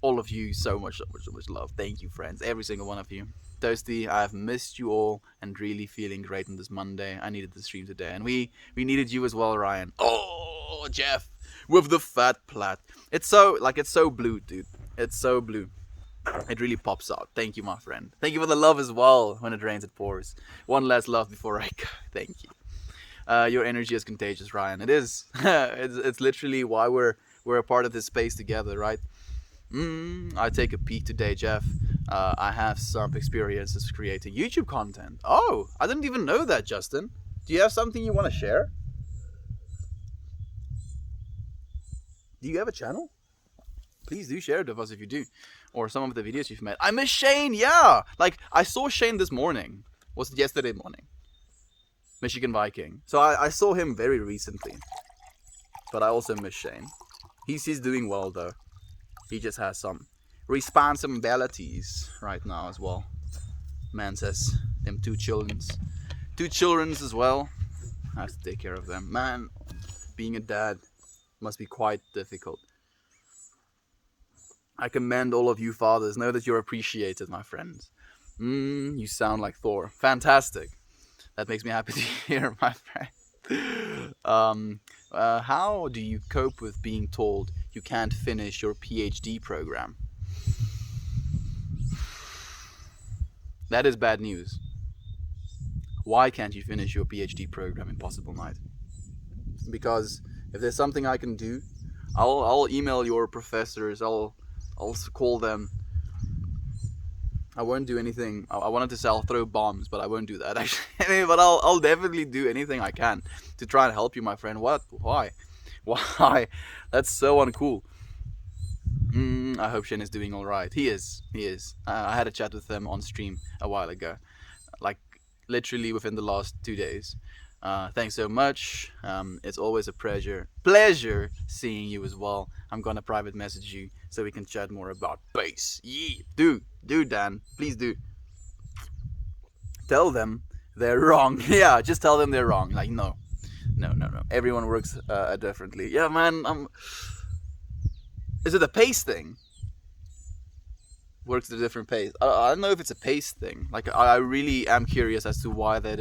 all of you so much love. Thank you, friends. Every single one of you. Toasty, I have missed you all and really feeling great on this Monday. I needed the stream today, and we needed you as well, Ryan. Oh, Jeff, with the fat plat. It's so blue, dude. It's so blue. It really pops out. Thank you, my friend. Thank you for the love as well. When it rains, it pours. One last love before I go. Thank you. Your energy is contagious, Ryan. It is. It's literally why we're a part of this space together, right? I take a peek today, Jeff. I have some experiences creating YouTube content. Oh, I didn't even know that, Justin. Do you have something you want to share? Do you have a channel? Please do share it with us if you do. Or some of the videos you've made. I miss Shane, yeah! Like, I saw Shane this morning. Was it yesterday morning? Michigan Viking. So I saw him very recently. But I also miss Shane. He's doing well, though. He just has some responsibilities right now as well. Man says them two children's as well. I have to take care of them. Man, being a dad must be quite difficult. I commend all of you fathers. Know that you're appreciated, my friends. You sound like Thor. Fantastic. That makes me happy to hear, my friend. How do you cope with being told you can't finish your PhD program? That is bad news. Why can't you finish your PhD program, Impossible Knight? Because if there's something I can do, I'll email your professors. I'll call them. I won't do anything. I wanted to say I'll throw bombs, but I won't do that actually. But I'll definitely do anything I can to try and help you, my friend. What? Why? Why? That's so uncool. I hope Shen is doing all right. He is. I had a chat with him on stream a while ago, like literally within the last 2 days. Thanks so much. It's always a pleasure seeing you as well. I'm gonna private message you so we can chat more about bass. Yeah, do Dan, please do. Tell them they're wrong. Yeah, just tell them they're wrong. Like no. Everyone works differently. Yeah, man. Is it a pace thing? Works at a different pace. I don't know if it's a pace thing. Like I really am curious as to why they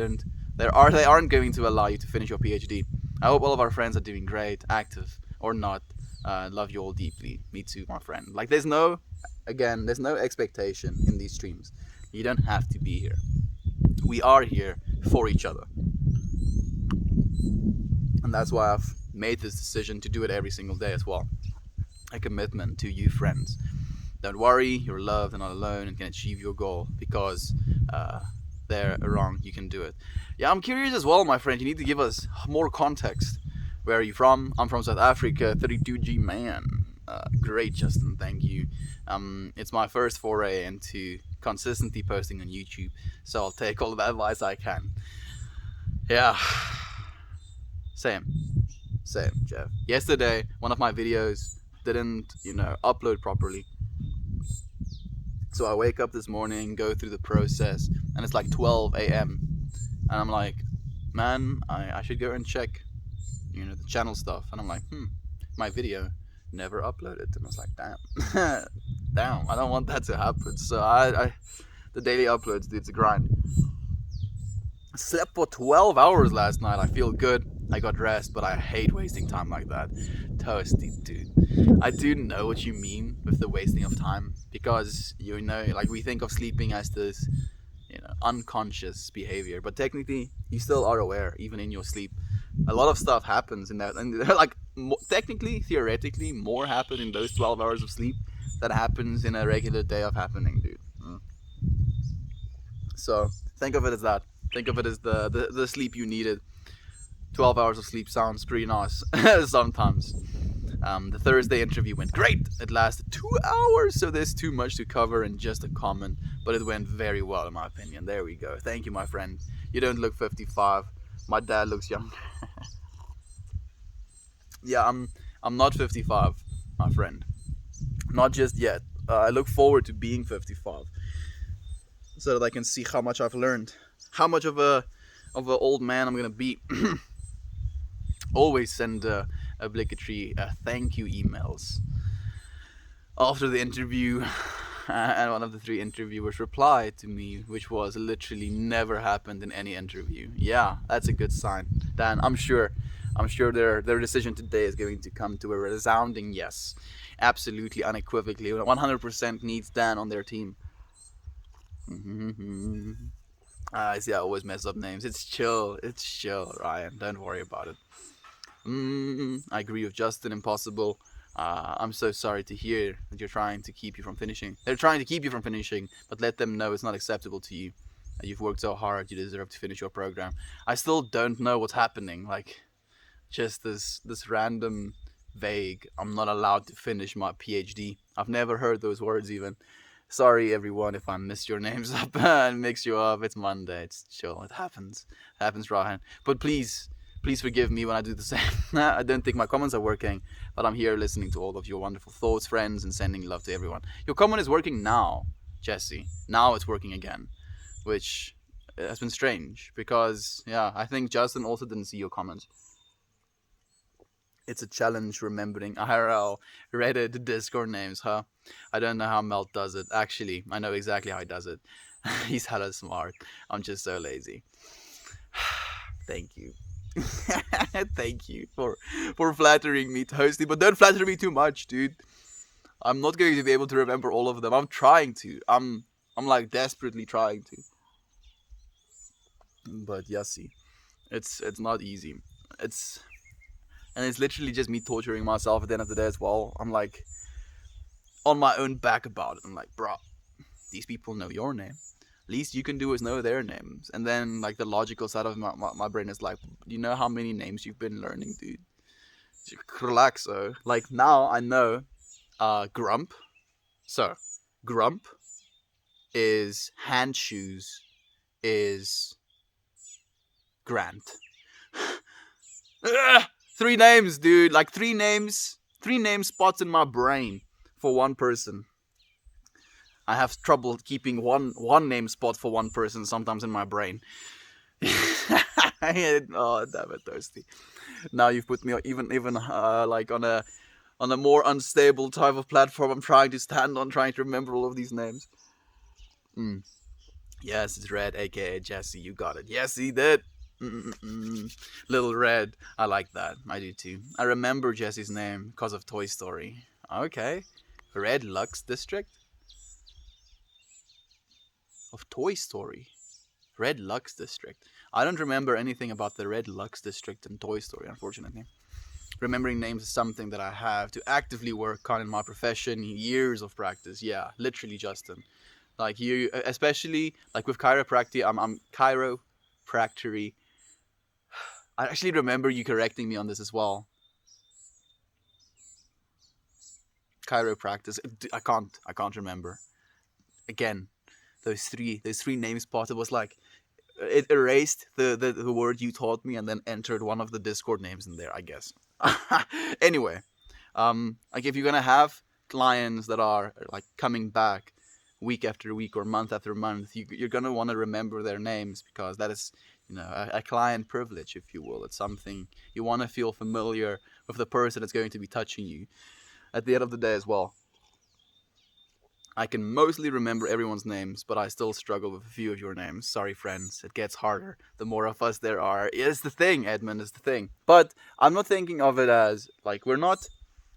aren't going to allow you to finish your PhD. I hope all of our friends are doing great, active or not. Love you all deeply. Me too, my friend. Like there's no expectation in these streams. You don't have to be here. We are here for each other. And that's why I've made this decision to do it every single day as well. A commitment to you friends. Don't worry, you're loved and not alone and can achieve your goal because they're wrong, you can do it. Yeah, I'm curious as well, my friend. You need to give us more context. Where are you from? I'm from South Africa, 32G man. Great, Justin, thank you. It's my first foray into consistently posting on YouTube, so I'll take all the advice I can. Yeah. Same, Jeff. Yesterday, one of my videos didn't, upload properly. So I wake up this morning, go through the process, and it's like 12 a.m. And I'm like, man, I should go and check, the channel stuff. And I'm like, my video never uploaded. And I was like, damn, I don't want that to happen. So the daily uploads, dude, it's a grind. I slept for 12 hours last night. I feel good. I got rest, but I hate wasting time like that. Toasty, dude. I do know what you mean with the wasting of time because, like we think of sleeping as this, unconscious behavior, but technically you still are aware, even in your sleep. A lot of stuff happens in that, and like technically, theoretically, more happen in those 12 hours of sleep that happens in a regular day of happening, dude. So think of it as that. Think of it as the sleep you needed. 12 hours of sleep sounds pretty nice sometimes. The Thursday interview went great. It lasted 2 hours, so there's too much to cover in just a comment, but it went very well in my opinion. There we go. Thank you, my friend. You don't look 55. My dad looks young. Yeah, I'm not 55, my friend. Not just yet. I look forward to being 55 so that I can see how much I've learned, how much of a old man I'm gonna be. Always send obligatory thank you emails after the interview, and one of the 3 interviewers replied to me, which was literally never happened in any interview. Yeah, that's a good sign. Dan, I'm sure their decision today is going to come to a resounding yes. Absolutely, unequivocally, 100% needs Dan on their team. I see I always mess up names. It's chill, Ryan. Don't worry about it. I agree with Justin. Impossible. I'm so sorry to hear that you're trying to keep you from finishing. They're trying to keep you from finishing, but let them know it's not acceptable to you. You've worked so hard, you deserve to finish your program. I still don't know what's happening. Like, just this random vague. I'm not allowed to finish my PhD. I've never heard those words even. Sorry everyone if I messed your names up and mix you up. It's Monday. It's chill. It happens. It happens, Rahan. But please forgive me when I do the same. I don't think my comments are working, but I'm here listening to all of your wonderful thoughts, friends, and sending love to everyone. Your comment is working now, Jesse. Now it's working again, which has been strange because yeah, I think Justin also didn't see your comment. It's a challenge remembering IRL, Reddit, Discord names, huh? I don't know how Melt does it. Actually, I know exactly how he does it. He's hella smart. I'm just so lazy. Thank you. Thank you for flattering me, Toasty, but don't flatter me too much, dude. I'm not going to be able to remember all of them. I'm trying to. I'm like desperately trying to. But yeah, see, it's not easy. It's and it's literally just me torturing myself at the end of the day as well. I'm like on my own back about it. I'm like, bro, these people know your name. Least you can do is know their names. And then like the logical side of my brain is like, do you know how many names you've been learning, dude? Relax, so like now I know Grump. So Grump is hand shoes is Grant. Three names, dude. Like three names spots in my brain for one person. I have trouble keeping one name spot for one person sometimes in my brain. Oh damn it, Thirsty. Now you've put me even like on a more unstable type of platform I'm trying to stand on, trying to remember all of these names. Mm. Yes, it's Red, aka Jesse. You got it. Yes, he did. Mm-mm-mm. Little Red. I like that. I do too. I remember Jesse's name because of Toy Story. Okay. Red Lux District? Of Toy Story. Red Lux District. I don't remember anything about the Red Lux District in Toy Story, unfortunately. Remembering names is something that I have to actively work on in my profession. Years of practice. Yeah, literally, Justin. Like you, especially like with chiropractic, I'm chiropractic. I actually remember you correcting me on this as well. Chiropractic. I can't remember. Again, those three name spots. It was like it erased the word you taught me and then entered one of the Discord names in there, I guess. Anyway, like if you're gonna have clients that are like coming back week after week or month after month, you're gonna want to remember their names because that is, you know, a client privilege, if you will. It's something you want to feel familiar with the person that's going to be touching you at the end of the day as well. I can mostly remember everyone's names, but I still struggle with a few of your names. Sorry, friends. It gets harder the more of us there are. It's the thing, Edmund, it's the thing. But I'm not thinking of it as, like, we're not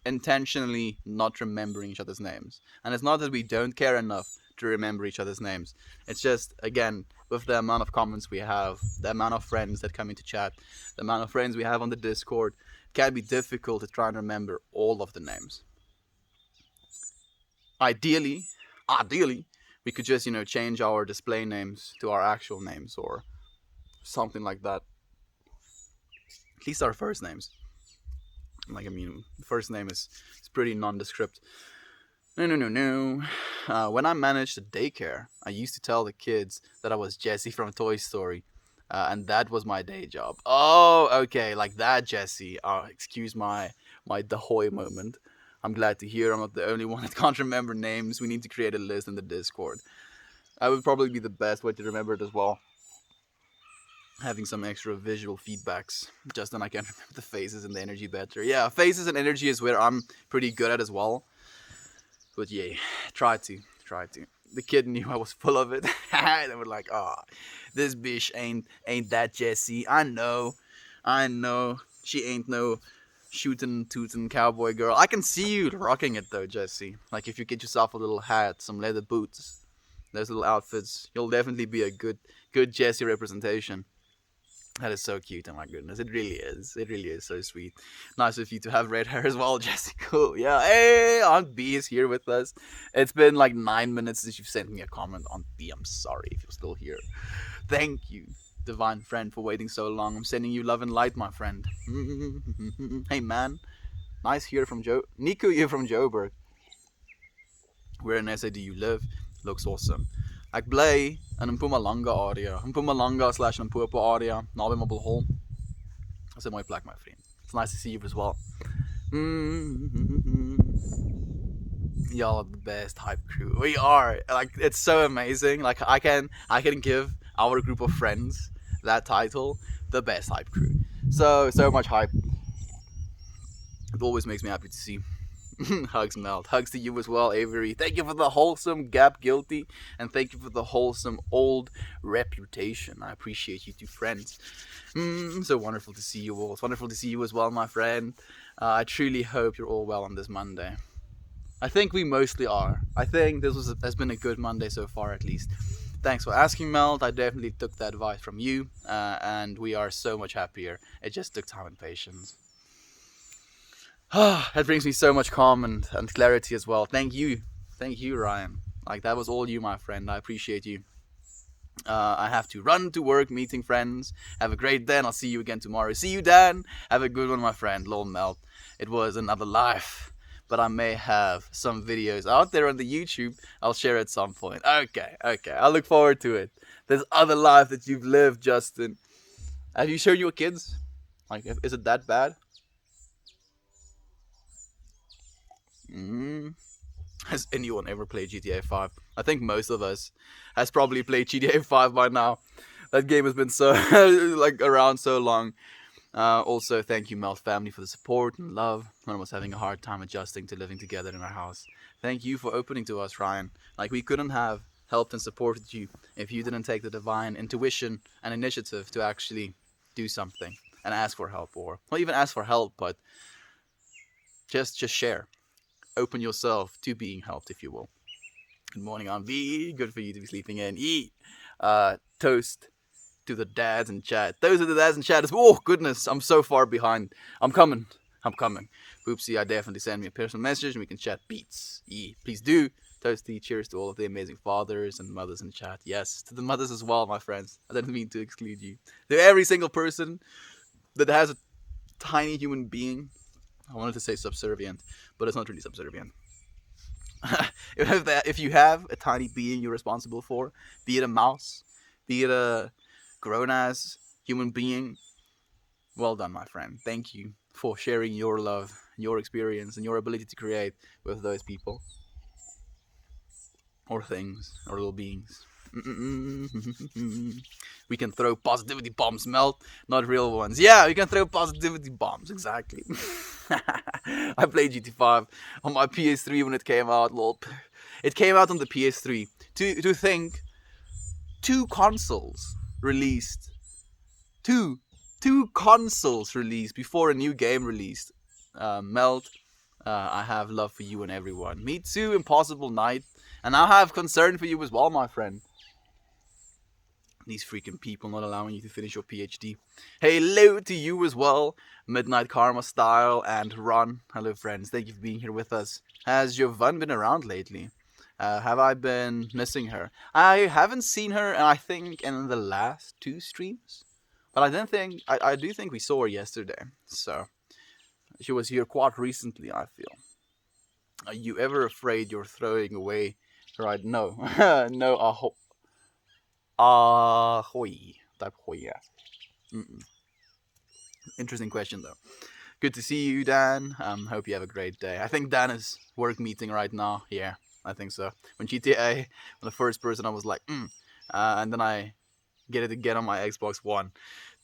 intentionally not remembering each other's names. And it's not that we don't care enough to remember each other's names. It's just, again, with the amount of comments we have, the amount of friends that come into chat, the amount of friends we have on the Discord, it can be difficult to try and remember all of the names. Ideally, we could just, change our display names to our actual names or something like that. At least our first names. Like, the first name is pretty nondescript. No. When I managed a daycare, I used to tell the kids that I was Jesse from Toy Story. And that was my day job. Oh, okay, like that, Jesse. Excuse my dahoy moment. I'm glad to hear I'm not the only one that can't remember names. We need to create a list in the Discord. That would probably be the best way to remember it as well. Having some extra visual feedbacks. Just then I can remember the faces and the energy better. Yeah, faces and energy is where I'm pretty good at as well. But yeah, try to. The kid knew I was full of it. They were like, this bitch ain't that Jessie. I know. She ain't no shootin' tootin' cowboy girl. I can see you rocking it though, Jesse. Like if you get yourself a little hat, some leather boots, those little outfits, you'll definitely be a good Jesse representation. That is so cute. Oh my goodness, it really is. It really is so sweet. Nice of you to have red hair as well, Jessica. Yeah, hey, Aunt B is here with us. It's been like 9 minutes since you've sent me a comment, Aunt B. I'm sorry if you're still here. Thank you, divine friend, for waiting so long. I'm sending you love and light, my friend. Hey man, nice here from Joe. Nico here from Joburg. Where in SA do you live? Looks awesome. Ek bly in Mpumalanga area. Mpumalanga/Limpopo area, naby Marble Hall. That's a mooi plek, my friend. It's nice to see you as well. Y'all are the best hype crew. We are. Like, it's so amazing. Like, I can give our group of friends that title, the best hype crew. So much hype. It always makes me happy to see. Hugs, Melt. Hugs to you as well, Avery. Thank you for the wholesome Gap Guilty, and thank you for the wholesome old reputation. I appreciate you two friends. So wonderful to see you all. It's wonderful to see you as well, my friend. I truly hope you're all well on this Monday. I think we mostly are. I think this has been a good Monday so far, at least. Thanks for asking, Melt. I definitely took that advice from you, and we are so much happier. It just took time and patience. That brings me so much calm and clarity as well. Thank you, Ryan. Like, that was all you, my friend. I appreciate you. I have to run to work, meeting friends. Have a great day, and I'll see you again tomorrow. See you, Dan. Have a good one, my friend. Lol Melt. It was another life, but I may have some videos out there on the YouTube. I'll share at some point. Okay. I look forward to it. This other life that you've lived, Justin. Have you shown your kids? Like, is it that bad? Has anyone ever played GTA 5? I think most of us has probably played GTA 5 by now. That game has been so like around so long. Also, thank you, Melt family, for the support and love when I was having a hard time adjusting to living together in our house. Thank you for opening to us, Ryan. Like, we couldn't have helped and supported you if you didn't take the divine intuition and initiative to actually do something and ask for help, or not even ask for help, but just share. Open yourself to being helped, if you will. Good morning, Aunt V. Good for you to be sleeping in. Eat. Toast to the dads in chat. Those are the dads in chat. Oh, goodness. I'm so far behind. I'm coming. Oopsie, I definitely send me a personal message and we can chat beats. Please do. Toasty. Cheers to all of the amazing fathers and mothers in chat. Yes, to the mothers as well, my friends. I didn't mean to exclude you. To every single person that has a tiny human being. I wanted to say subservient, but it's not really subservient. If you have a tiny being you're responsible for, be it a mouse, be it a grown-ass human being, well done, my friend. Thank you for sharing your love, your experience, and your ability to create with those people. Or things, or little beings. We can throw positivity bombs, Melt, not real ones. Yeah, we can throw positivity bombs, exactly. I played GT5 on my PS3 when it came out, lol. It came out on the PS3. To think, two consoles released before a new game released. Melt, I have love for you and everyone. Me too, Impossible Night. And I have concern for you as well, my friend. These freaking people not allowing you to finish your PhD. Hello to you as well, Midnight Karma Style and Ron. Hello, friends. Thank you for being here with us. Has Jovan been around lately? Have I been missing her? I haven't seen her, I think, in the last 2 streams. But I do think we saw her yesterday. So, she was here quite recently, I feel. Are you ever afraid you're throwing away? Right, no. No, ahoy. Type ahoy, yeah. Interesting question, though. Good to see you, Dan. Hope you have a great day. I think Dan is work meeting right now. Yeah, I think so. When GTA, the first person, I was like, and then I get it again on my Xbox One.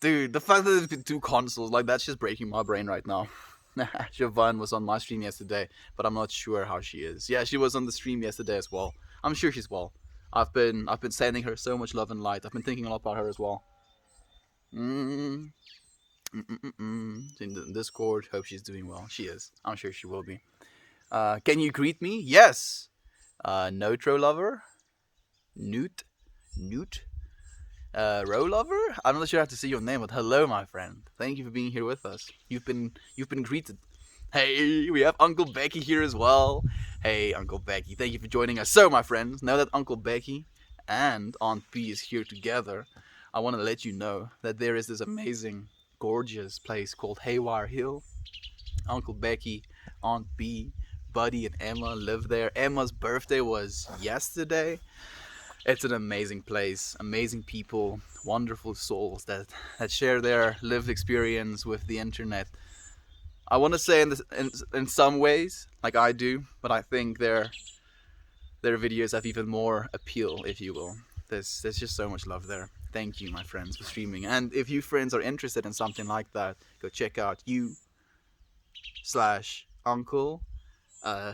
Dude, the fact that there's been 2 consoles, like, that's just breaking my brain right now. Siobhan was on my stream yesterday, but I'm not sure how she is. Yeah, she was on the stream yesterday as well. I'm sure she's well. I've been sending her so much love and light. I've been thinking a lot about her as well. In the Discord, hope she's doing well. She is. I'm sure she will be. Can you greet me? Yes. Notro lover. Newt. Rolover? I'm not sure how to say your name, but hello, my friend. Thank you for being here with us. You've been greeted. Hey, we have Uncle Becky here as well. Hey, Uncle Becky, thank you for joining us. So, my friends, now that Uncle Becky and Aunt P is here together, I want to let you know that there is this amazing, gorgeous place called Haywire Hill. Uncle Becky, Aunt B, Buddy, and Emma live there. Emma's birthday was yesterday. It's an amazing place, amazing people, wonderful souls that share their lived experience with the internet. I want to say in some ways, like I do, but I think their videos have even more appeal, if you will. There's just so much love there. Thank you, my friends, for streaming. And if you friends are interested in something like that, go check out you/uncle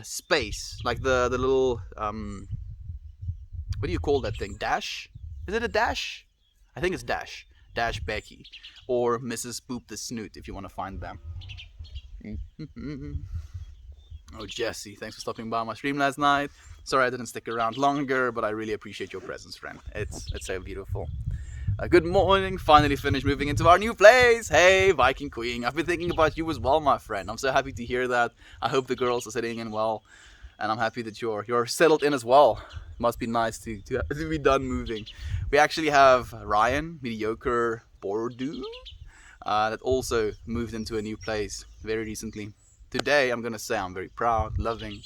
space, like the little what do you call that thing? Dash? Is it a dash? I think it's dash. Dash Becky or Mrs. Boop the Snoot if you want to find them. Oh, Jesse, thanks for stopping by my stream last night. Sorry I didn't stick around longer, but I really appreciate your presence, friend. It's so beautiful. Good morning, finally finished moving into our new place. Hey, Viking Queen, I've been thinking about you as well, my friend. I'm so happy to hear that. I hope the girls are sitting in well, and I'm happy that you're settled in as well. Must be nice to be done moving. We actually have Ryan, Mediocre Bordeaux, that also moved into a new place very recently. Today, I'm gonna say I'm very proud, loving,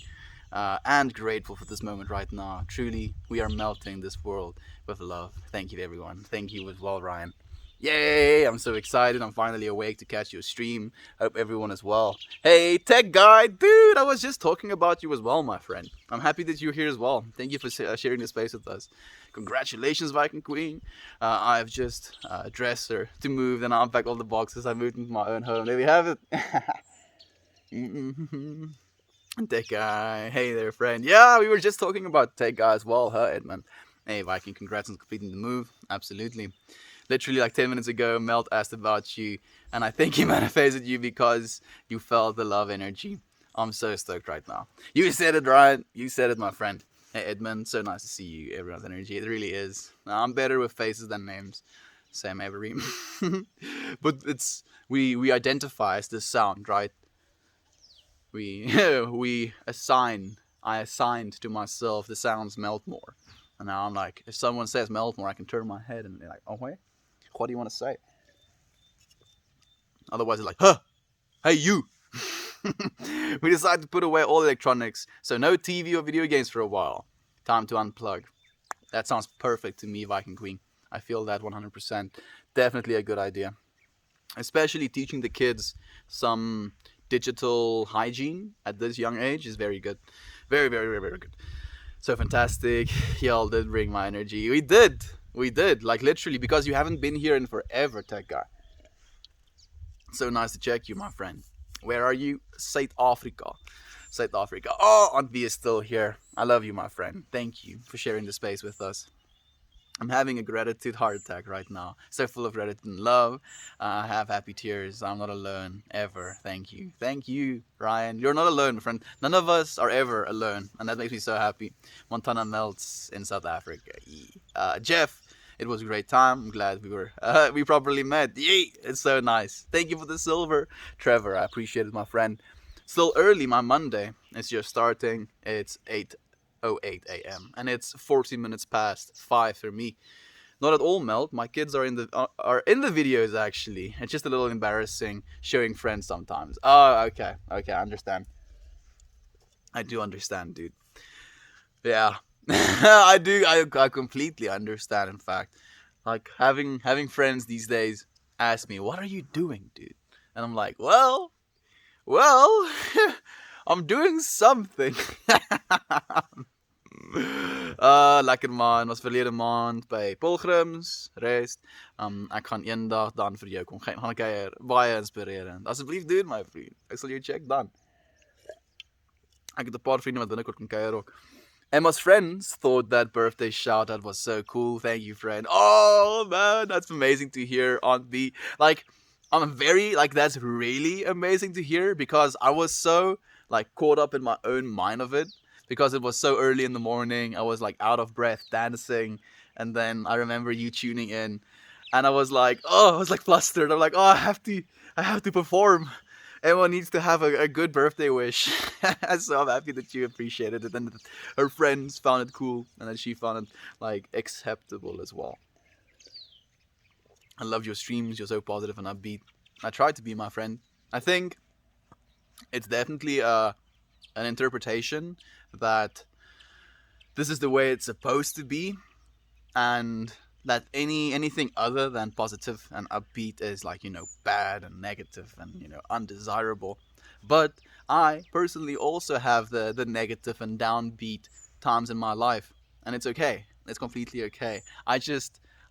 and grateful for this moment right now. Truly, we are melting this world with love. Thank you to everyone. Thank you as well, Ryan. Yay! I'm so excited. I'm finally awake to catch your stream. Hope everyone is well. Hey, Tech Guy! Dude, I was just talking about you as well, my friend. I'm happy that you're here as well. Thank you for sharing this space with us. Congratulations, Viking Queen. I've just dressed her to move, then I unpacked all the boxes. I moved into my own home. There we have it. Tech Guy. Hey there, friend. Yeah, we were just talking about Tech Guy as well, huh, Edmund? Hey, Viking, congrats on completing the move. Absolutely. Literally like 10 minutes ago, Melt asked about you, and I think he manifested you because you felt the love energy. I'm so stoked right now. You said it, Ryan. You said it, my friend. Hey, Edmund, so nice to see you. Everyone's energy. It really is. I'm better with faces than names. Same Avery. But it's we identify as the sound, right? I assigned to myself the sounds Meltmore. And now I'm like, if someone says Meltmore, I can turn my head and they're like, oh wait, what do you want to say? Otherwise it's like, huh, hey you. We decided to put away all electronics, so no TV or video games for a while. Time to unplug. That sounds perfect to me, Viking Queen. I feel that 100%. Definitely a good idea. Especially teaching the kids some digital hygiene at this young age is very good. Very, very, very, very good. So fantastic. Y'all did bring my energy. We did. Like literally, because you haven't been here in forever, Tech Guy. So nice to check you, my friend. Where are you? South Africa. South Africa. Oh, Aunt B is still here. I love you, my friend. Thank you for sharing the space with us. I'm having a gratitude heart attack right now. So full of gratitude and love. I have happy tears. I'm not alone, ever. Thank you. Thank you, Ryan. You're not alone, my friend. None of us are ever alone. And that makes me so happy. Montana melts in South Africa. Jeff, it was a great time. I'm glad we properly met. Yay! It's so nice. Thank you for the silver. Trevor, I appreciate it, my friend. Still early, my Monday. It's just starting. It's 8:08 a.m. and it's 14 minutes past 5 for me. Not at all, Melt. My kids are in the videos actually. It's just a little embarrassing showing friends sometimes. Oh, okay, I understand. I do understand, dude. Yeah, I do. I completely understand. In fact, like having friends these days ask me, "What are you doing, dude?" And I'm like, well, I'm doing something. Lekker man, was verlede maand by Pilgrims, rest. Ek gaan eendag dan vir jou kom gaan kuier. Baie inspirerend. Asseblief doen my vriend. Ek sal jou check dan. Ek het 'n paar vriende wat binnekort kom kuier ook. Emma's friends thought that birthday shout out was so cool. Thank you, friend. Oh man, that's amazing to hear, Aunt B. Like, that's really amazing to hear because I was so like caught up in my own mind of it because it was so early in the morning. I was like out of breath dancing And then I remember you tuning in, and I was like, flustered. I'm like, oh, I have to perform. Everyone needs to have a good birthday wish. So I'm happy that you appreciated it and that her friends found it cool and that she found it like acceptable as well. I love your streams. You're so positive and upbeat. I try to be my friend. I think it's definitely an interpretation that this is the way it's supposed to be, and that anything other than positive and upbeat is like, bad and negative and undesirable. But I personally also have the negative and downbeat times in my life, and it's okay. It's completely okay. I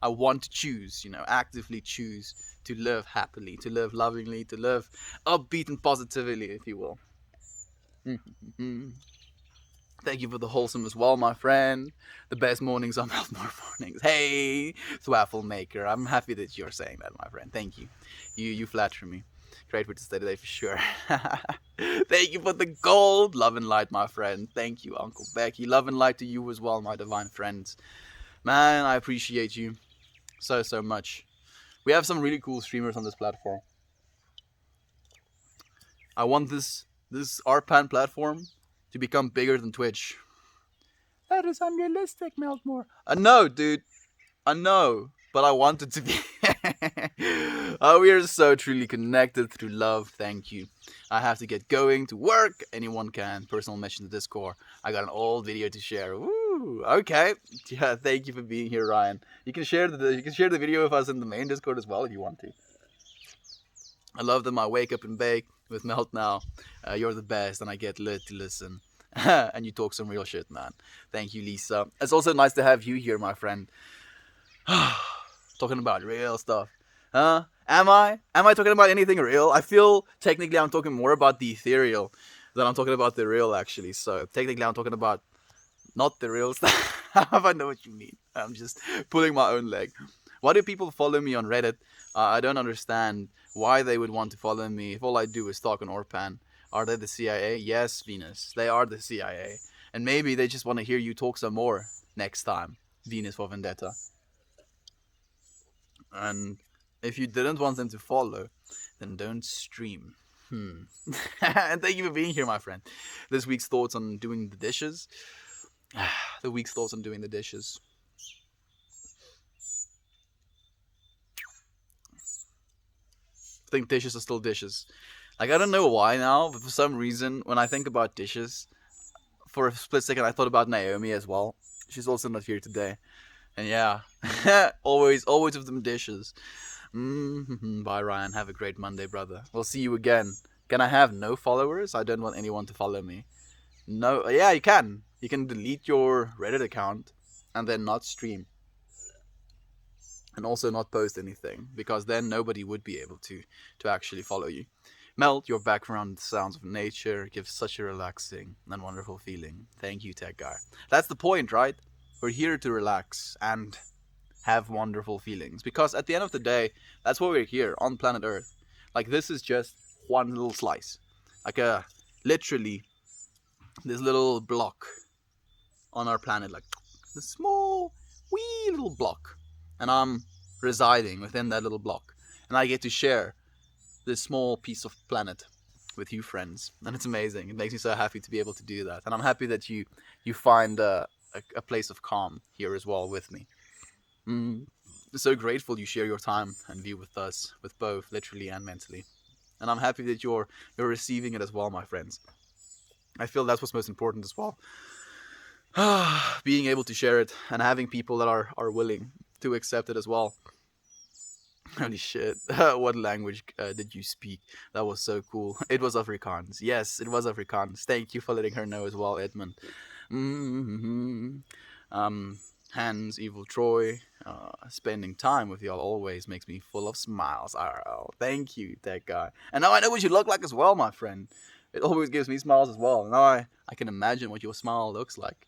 want to choose, actively choose to live happily, to live lovingly, to live upbeat and positively, if you will. Thank you for the wholesome as well, my friend. The best mornings are Meltmore mornings. Hey, Swaffle Maker. I'm happy that you're saying that, my friend. Thank you. You flatter me. Great way to stay today for sure. Thank you for the gold. Love and light, my friend. Thank you, Uncle Becky. Love and light to you as well, my divine friends. Man, I appreciate you so much. We have some really cool streamers on this platform. I want this RPAN platform to become bigger than Twitch. That is unrealistic, Meltmore. I know, dude. I know. But I want it to be. We are so truly connected through love. Thank you. I have to get going to work. Anyone can. Personal mention to Discord. I got an old video to share. Woo. Okay. Yeah. Thank you for being here, Ryan. You can share the video with us in the main Discord as well if you want to. I love them. I wake up and bake with Melt now. You're the best, and I get lit to listen. And you talk some real shit, man. Thank you, Lisa. It's also nice to have you here, my friend. Talking about real stuff. Huh? Am I talking about anything real? I feel technically I'm talking more about the ethereal than I'm talking about the real, actually. So technically I'm talking about not the real stuff. I know what you mean. I'm just pulling my own leg. Why do people follow me on Reddit? I don't understand why they would want to follow me if all I do is talk on Orpan. Are they the CIA? Yes, Venus. They are the CIA. And maybe they just want to hear you talk some more next time. Venus for Vendetta. And if you didn't want them to follow, then don't stream. And thank you for being here, my friend. This week's thoughts on doing the dishes. I think dishes are still dishes. Like, I don't know why now, but for some reason, when I think about dishes, for a split second I thought about Naomi as well. She's also not here today. And yeah, always with them dishes. Bye, Ryan. Have a great Monday, brother. We'll see you again. Can I have no followers? I don't want anyone to follow me. No, yeah, you can. You can delete your Reddit account and then not stream. And also not post anything, because then nobody would be able to actually follow you. Melt, your background sounds of nature gives such a relaxing and wonderful feeling. Thank you, Tech Guy. That's the point, right? We're here to relax and have wonderful feelings, because at the end of the day, that's why we're here on planet Earth. Like, this is just one little slice, like literally this little block on our planet, like the small wee little block, and I'm residing within that little block, and I get to share this small piece of planet with you friends, and it's amazing. It makes me so happy to be able to do that, and I'm happy that you find a place of calm here as well with me. So grateful you share your time and view with us, with both literally and mentally, and I'm happy that you're receiving it as well, my friends. I feel that's what's most important as well. Being able to share it and having people that are willing to accept it as well. Holy shit. What language did you speak? That was so cool. It was Afrikaans. Yes, it was Afrikaans. Thank you for letting her know as well, Edmund. Hans, Evil Troy, spending time with y'all always makes me full of smiles. IRL. Thank you, that guy. And now I know what you look like as well, my friend. It always gives me smiles as well. Now I can imagine what your smile looks like.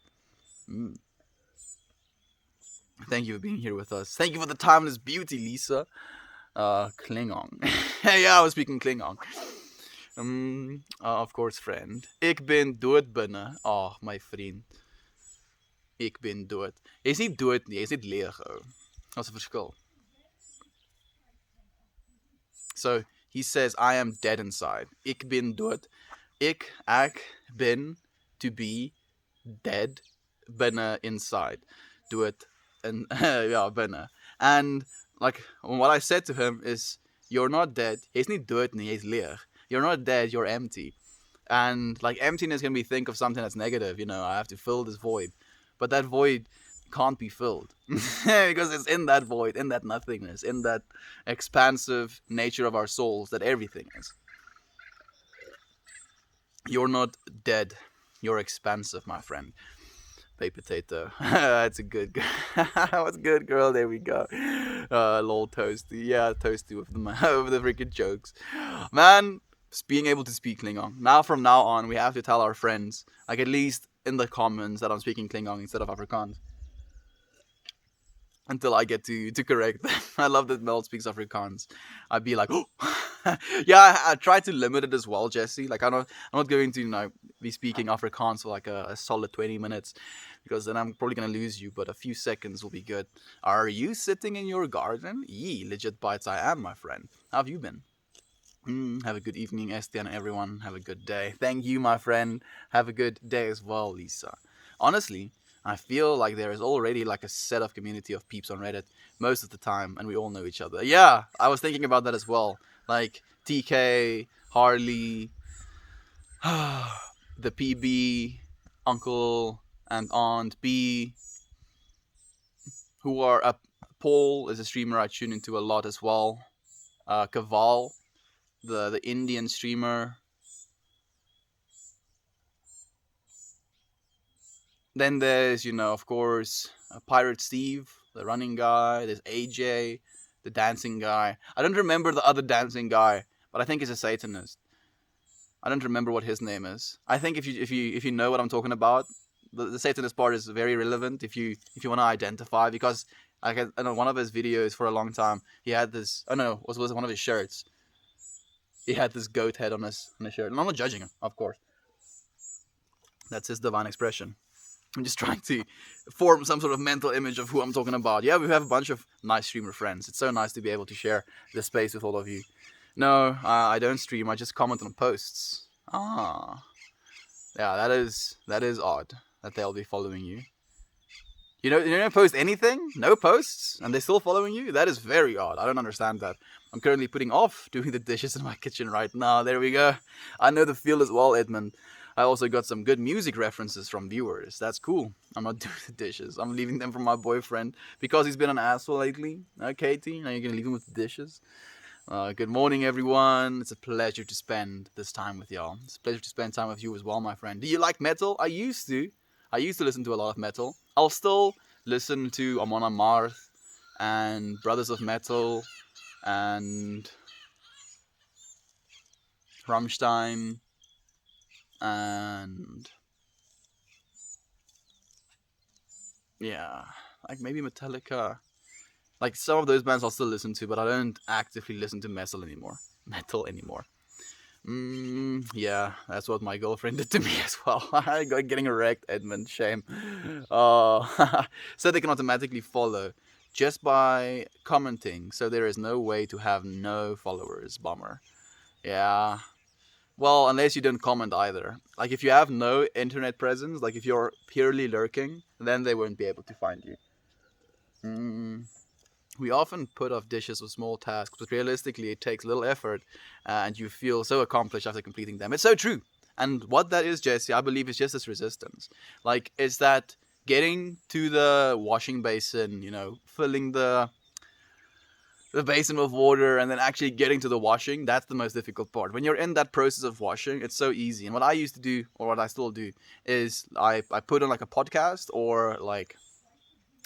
Thank you for being here with us. Thank you for the timeless beauty, Lisa. Klingon. Yeah, I was speaking Klingon. Of course, friend. Ik ben dood binnen. Oh, my friend. Ek ben dood. Jy's nie dood nie, jy's net leeg, ou. Daar's 'n verskil. So he says, I am dead inside. Ik ben dood. Ek ben to be dead binne inside. Dood in ja, binne. And like what I said to him is, you're not dead. Jy's nie dood nie, jy's leeg. You're not dead, you're empty. And like emptiness can be think of something that's negative, I have to fill this void. But that void can't be filled because it's in that void, in that nothingness, in that expansive nature of our souls that everything is. You're not dead, you're expansive, my friend. Baked potato. That's a good girl. What's good, girl? There we go. Lol, toasty. Yeah, toasty with the freaking jokes. Man, being able to speak Klingon. Now, from now on, we have to tell our friends, like at least in the comments, that I'm speaking Klingon instead of Afrikaans. Until I get to correct them. I love that Mel speaks Afrikaans. I'd be like, oh. Yeah, I try to limit it as well, Jesse. Like, I'm not going to, be speaking Afrikaans for like a solid 20 minutes, because then I'm probably going to lose you, but a few seconds will be good. Are you sitting in your garden? Yee, legit bites I am, my friend. How have you been? Have a good evening, Estienne, everyone. Have a good day. Thank you, my friend. Have a good day as well, Lisa. Honestly, I feel like there is already like a set of community of peeps on Reddit most of the time, and we all know each other. Yeah, I was thinking about that as well. Like TK, Harley, the PB, Uncle and Aunt B, who are up. Paul is a streamer I tune into a lot as well. Kaval, the Indian streamer. Then there's, of course, Pirate Steve, the running guy. There's AJ, the dancing guy. I don't remember the other dancing guy, but I think he's a Satanist. I don't remember what his name is. I think if you know what I'm talking about, the Satanist part is very relevant if you want to identify, because I know one of his videos for a long time, he had this. Oh no, was one of his shirts. He had this goat head on his shirt, and I'm not judging him, of course. That's his divine expression. I'm just trying to form some sort of mental image of who I'm talking about. Yeah, we have a bunch of nice streamer friends. It's so nice to be able to share this space with all of you. No, I don't stream. I just comment on posts. Ah, yeah, that is odd that they'll be following you. You don't post anything? No posts? And they're still following you? That is very odd. I don't understand that. I'm currently putting off doing the dishes in my kitchen right now. There we go. I know the feel as well, Edmund. I also got some good music references from viewers. That's cool. I'm not doing the dishes. I'm leaving them for my boyfriend because he's been an asshole lately. Katie, now you're going to leave him with the dishes? Good morning, everyone. It's a pleasure to spend this time with y'all. It's a pleasure to spend time with you as well, my friend. Do you like metal? I used to listen to a lot of metal. I'll still listen to Amon Amarth and Brothers of Metal and Rammstein and yeah, like maybe Metallica. Like some of those bands I'll still listen to, but I don't actively listen to metal anymore. Yeah, that's what my girlfriend did to me as well. I got getting wrecked, Edmund. Shame. So they can automatically follow just by commenting. So there is no way to have no followers. Bummer. Yeah. Well, unless you don't comment either. Like if you have no internet presence, like if you're purely lurking, then they won't be able to find you. We often put off dishes with small tasks, but realistically it takes little effort and you feel so accomplished after completing them. It's so true. And what that is, Jesse, I believe is just this resistance. Like, it's that getting to the washing basin, filling the basin with water and then actually getting to the washing, that's the most difficult part. When you're in that process of washing, it's so easy. And what I used to do, or what I still do, is I put on like a podcast or like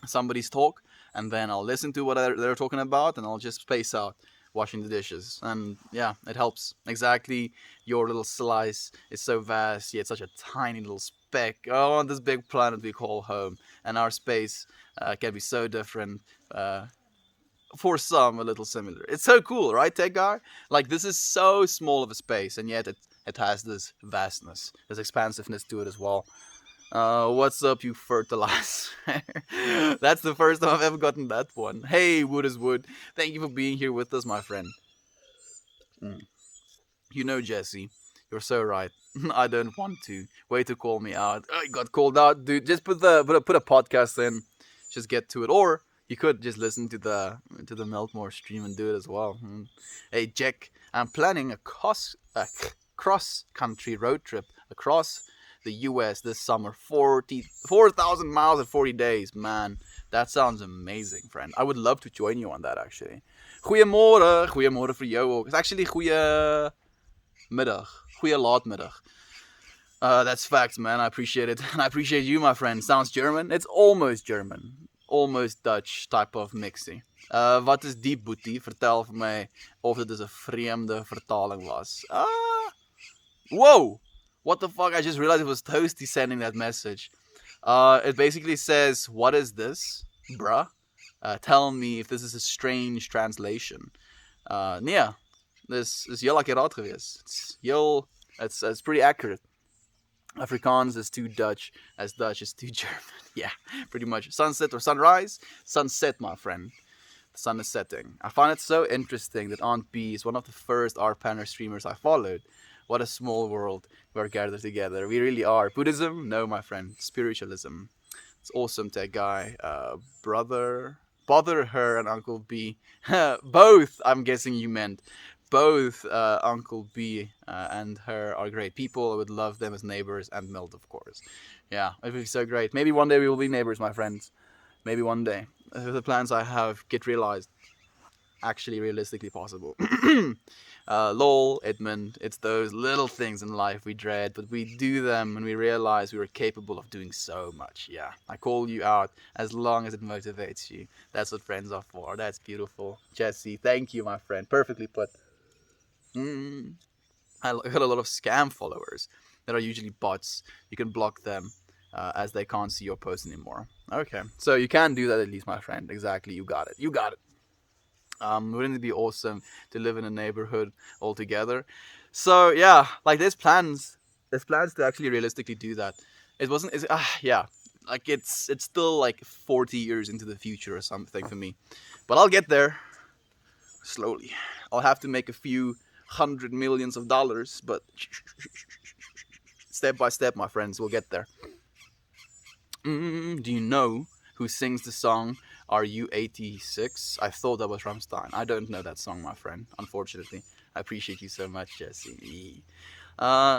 somebody's talk, and then I'll listen to what they're talking about, and I'll just space out washing the dishes. And yeah, it helps. Exactly. Your little slice is so vast, yet such a tiny little speck on this big planet we call home. And our space can be so different. For some, a little similar. It's so cool, right, Tech Guy? Like, this is so small of a space, and yet it has this vastness, this expansiveness to it as well. What's up, you fertilizer? That's the first time I've ever gotten that one. Hey, Wood is Wood. Thank you for being here with us, my friend. Mm. You know, Jesse, you're so right. I don't want to. Way to call me out. I got called out, dude. Just put a podcast in. Just get to it. Or you could just listen to the Meltmore stream and do it as well. Hey, Jack, I'm planning a cross country road trip across the U.S. this summer. 4,000 miles in 40 days. Man, that sounds amazing, friend. I would love to join you on that, actually. Goeiemorgen. Goeiemorgen vir jou ook. It's actually goeiemiddag. Goeie laatmiddag. That's facts, man. I appreciate it. And I appreciate you, my friend. Sounds German? It's almost German. Almost Dutch type of mixie. Wat is die boetie? Vertel vir my of dit is 'n vreemde vertaling was. Whoa! What the fuck? I just realized it was Toasty sending that message. It basically says, what is this, bruh? Tell me if this is a strange translation. Nee, this is heel accuraat geweest. It's pretty accurate. Afrikaans is too Dutch as Dutch is too German. Yeah, pretty much. Sunset or sunrise? Sunset, my friend. The sun is setting. I find it so interesting that Aunt B is one of the first R-Panner streamers I followed. What a small world we're gathered together. We really are. Buddhism? No, my friend. Spiritualism. It's awesome, tech guy. Bother her and Uncle B. Both, I'm guessing you meant. Both Uncle B and her are great people. I would love them as neighbors, and Milt, of course. Yeah, it would be so great. Maybe one day we will be neighbors, my friends. Maybe one day. The plans I have get realized. Actually, realistically possible. Lol, Edmund, it's those little things in life we dread, but we do them and we realize we are capable of doing so much. Yeah, I call you out as long as it motivates you. That's what friends are for. That's beautiful. Jesse, thank you, my friend. Perfectly put. I got a lot of scam followers that are usually bots. You can block them as they can't see your post anymore. Okay, so you can do that at least, my friend. Exactly, you got it. You got it. Wouldn't it be awesome to live in a neighborhood all together? So yeah, like there's plans to actually realistically do that. Like it's still like 40 years into the future or something for me, but I'll get there slowly. I'll have to make a few $100 million, but step by step, my friends, we'll get there. Do you know who sings the song Are You 86? I thought that was Rammstein. I don't know that song, my friend, unfortunately. I appreciate you so much, Jesse.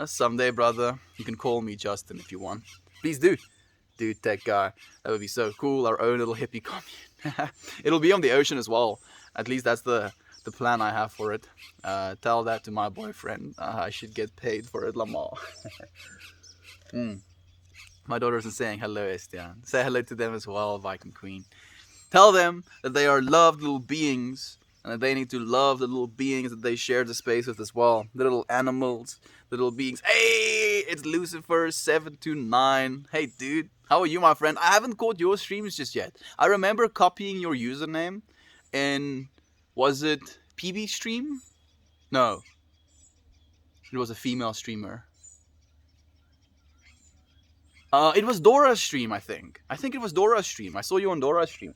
Someday, brother, you can call me Justin if you want. Please do. Dude, tech guy. That would be so cool. Our own little hippie commune. It'll be on the ocean as well. At least that's the plan I have for it. Tell that to my boyfriend. I should get paid for it, Lamar. My daughters are saying hello, Estian. Say hello to them as well, Viking Queen. Tell them that they are loved little beings and that they need to love the little beings that they share the space with as well. The little animals, the little beings. Hey, it's Lucifer729. Hey, dude. How are you, my friend? I haven't caught your streams just yet. I remember copying your username in, was it PB stream? No. It was a female streamer. It was Dora's stream, I think. I think it was Dora's stream. I saw you on Dora's stream.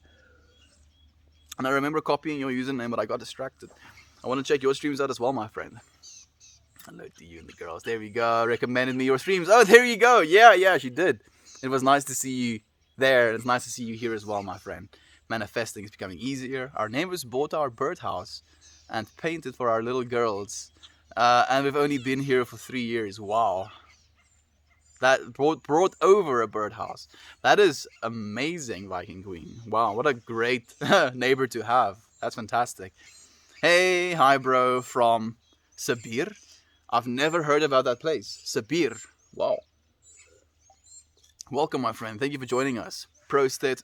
And I remember copying your username, but I got distracted. I want to check your streams out as well, my friend. Hello to you and the girls. There we go. Recommended me your streams. Oh, there you go. Yeah, she did. It was nice to see you there. It's nice to see you here as well, my friend. Manifesting is becoming easier. Our neighbors bought our birdhouse and painted for our little girls. And we've only been here for 3 years. Wow. That brought over a birdhouse. That is amazing, Viking Queen. Wow, what a great neighbor to have. That's fantastic. Hey, hi bro, from Sabir. I've never heard about that place. Sabir. Wow. Welcome, my friend. Thank you for joining us. Protestant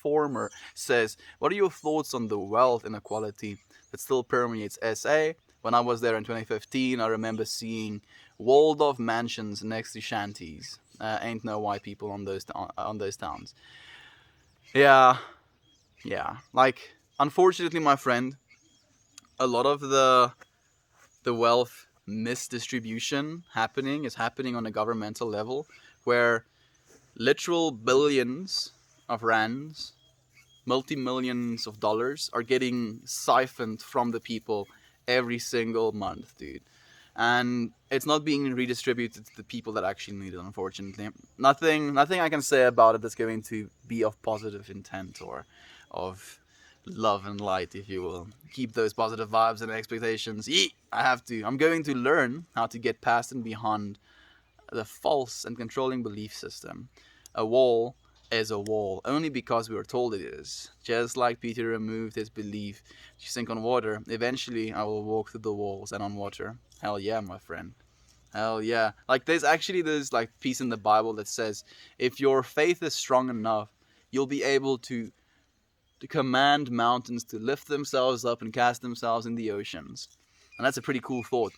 Former says, what are your thoughts on the wealth inequality that still permeates SA? When I was there in 2015, I remember seeing walled-off mansions next to shanties. Ain't no white people on those towns. Yeah. Like, unfortunately, my friend, a lot of the wealth misdistribution is happening on a governmental level, where literal billions of rands, multi-millions of dollars are getting siphoned from the people every single month, dude. And it's not being redistributed to the people that actually need it, unfortunately. Nothing I can say about it that's going to be of positive intent or of love and light, if you will. Keep those positive vibes and expectations. I'm going to learn how to get past and beyond the false and controlling belief system. A wall is a wall only because we were told it is. Just like Peter removed his belief to sink on water, eventually I will walk through the walls and on water. Hell yeah, my friend. Hell yeah. Like there's like piece in the Bible that says if your faith is strong enough, you'll be able to command mountains to lift themselves up and cast themselves in the oceans. And that's a pretty cool thought.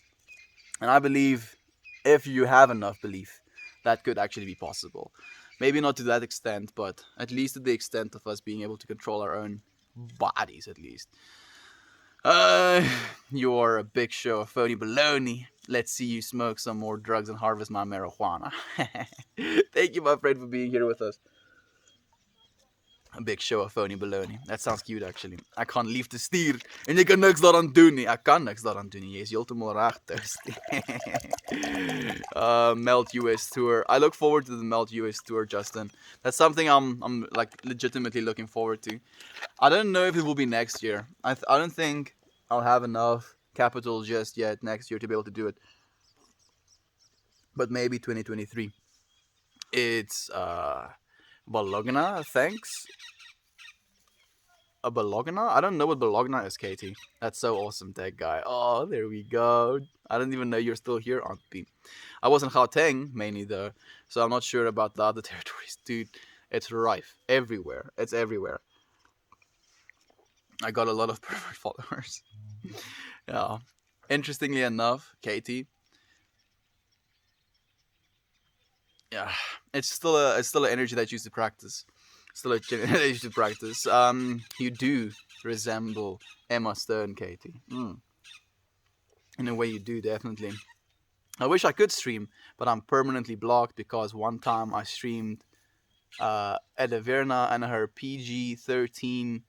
And I believe if you have enough belief, that could actually be possible. Maybe not to that extent, but at least to the extent of us being able to control our own bodies, at least. You are a big show of phony baloney. Let's see you smoke some more drugs and harvest my marijuana. Thank you, my friend, for being here with us. A big show of phony baloney. That sounds cute, actually. Ek gaan liefde stuur en jy kan niks daaraan doen nie. Ek kan niks daaraan doen nie. Jy is heeltemal reg, Thirsty. Melt US tour. I look forward to the Melt US tour, Justin. That's something I'm like legitimately looking forward to. I don't know if it will be next year. I don't think I'll have enough capital just yet next year to be able to do it. But maybe 2023. It's Bologna, thanks. A Bologna? I don't know what Bologna is, Katie. That's so awesome, tech guy. Oh, there we go. I don't even know you're still here, Auntie. I was in Gauteng, mainly though, so I'm not sure about the other territories. Dude, it's rife. Everywhere. It's everywhere. I got a lot of pervert followers. Yeah. Interestingly enough, Katie, yeah, it's still an energy that you used to practice. Still a energy to practice. You do resemble Emma Stone, Katie. In a way, you do definitely. I wish I could stream, but I'm permanently blocked because one time I streamed Edda Verna and her PG-13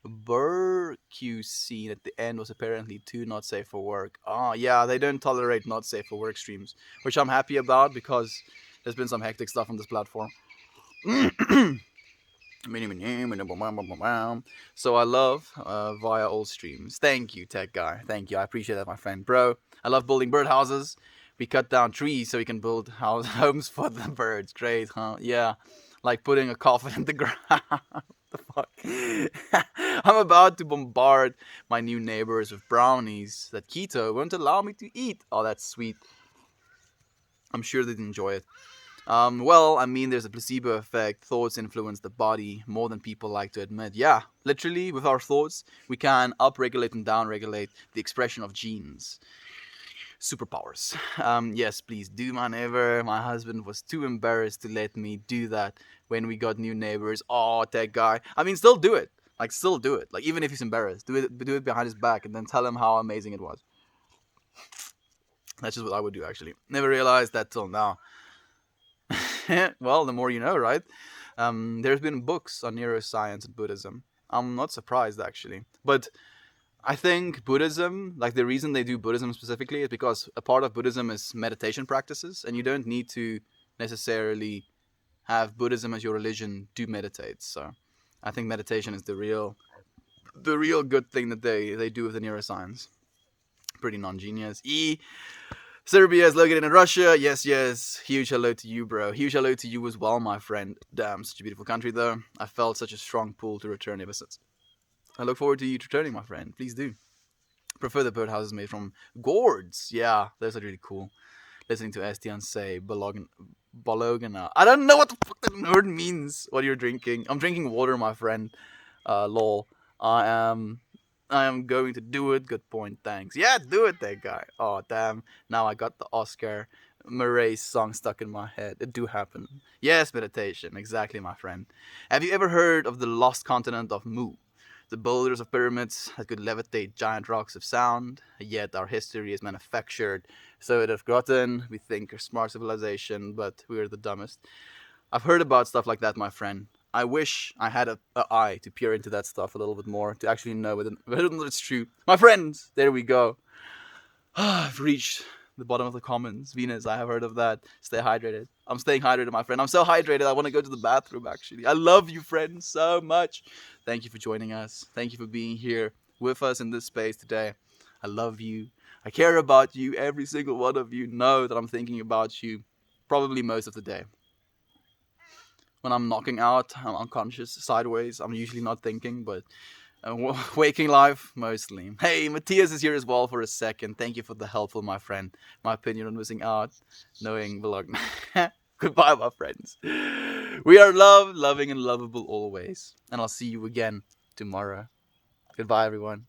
barbecue scene at the end was apparently too not safe for work. Oh yeah, they don't tolerate not safe for work streams, which I'm happy about because there's been some hectic stuff on this platform. So I love via all streams. Thank you, tech guy. Thank you. I appreciate that, my friend. Bro, I love building birdhouses. We cut down trees so we can build homes for the birds. Great, huh? Yeah. Like putting a coffin in the ground. The fuck? I'm about to bombard my new neighbors with brownies that keto won't allow me to eat. Oh, that's sweet. I'm sure they'd enjoy it. Well, I mean, there's a placebo effect. Thoughts influence the body more than people like to admit. Yeah, literally, with our thoughts, we can upregulate and downregulate the expression of genes. Superpowers. Yes, please do, my neighbor. My husband was too embarrassed to let me do that when we got new neighbors. Oh, that guy. I mean, still do it. Like, still do it. Like, even if he's embarrassed, do it behind his back and then tell him how amazing it was. That's just what I would do, actually. Never realized that till now. Well, the more you know, right? There's been books on neuroscience and Buddhism. I'm not surprised, actually. But I think Buddhism, like the reason they do Buddhism specifically is because a part of Buddhism is meditation practices, and you don't need to necessarily have Buddhism as your religion to meditate. So I think meditation is the real good thing that they do with the neuroscience. Pretty non-genius. Serbia is located in Russia. Yes. Huge hello to you, bro. Huge hello to you as well, my friend. Damn, such a beautiful country, though. I felt such a strong pull to return ever since. I look forward to you returning, my friend. Please do. Prefer the birdhouses made from gourds. Yeah, those are really cool. Listening to Estian say Bologna. I don't know what the fuck that word means. What you're drinking. I'm drinking water, my friend. Lol. I am going to do it. Good point. Thanks. Yeah, do it, that guy. Oh, damn. Now I got the Oscar Murray song stuck in my head. It do happen. Yes, meditation. Exactly, my friend. Have you ever heard of the lost continent of Mu? the boulders of pyramids that could levitate giant rocks of sound, yet our history is manufactured so it has gotten, we think, a smart civilization, but we're the dumbest. I've heard about stuff like that, my friend. I wish I had a eye to peer into that stuff a little bit more, to actually know whether it's true. My friends, there we go. I've reached the bottom of the commons. Venus, I have heard of that. Stay hydrated. I'm staying hydrated, my friend. I'm so hydrated, I want to go to the bathroom, actually. I love you, friends, so much. Thank you for joining us. Thank you for being here with us in this space today. I love you. I care about you. Every single one of you know that I'm thinking about you probably most of the day. When I'm knocking out, I'm unconscious, sideways. I'm usually not thinking, but waking life, mostly. Hey, Matthias is here as well for a second. Thank you for the helpful, my friend. My opinion on missing out, knowing vlog. Goodbye, my friends. We are loved, loving, and lovable always. And I'll see you again tomorrow. Goodbye, everyone.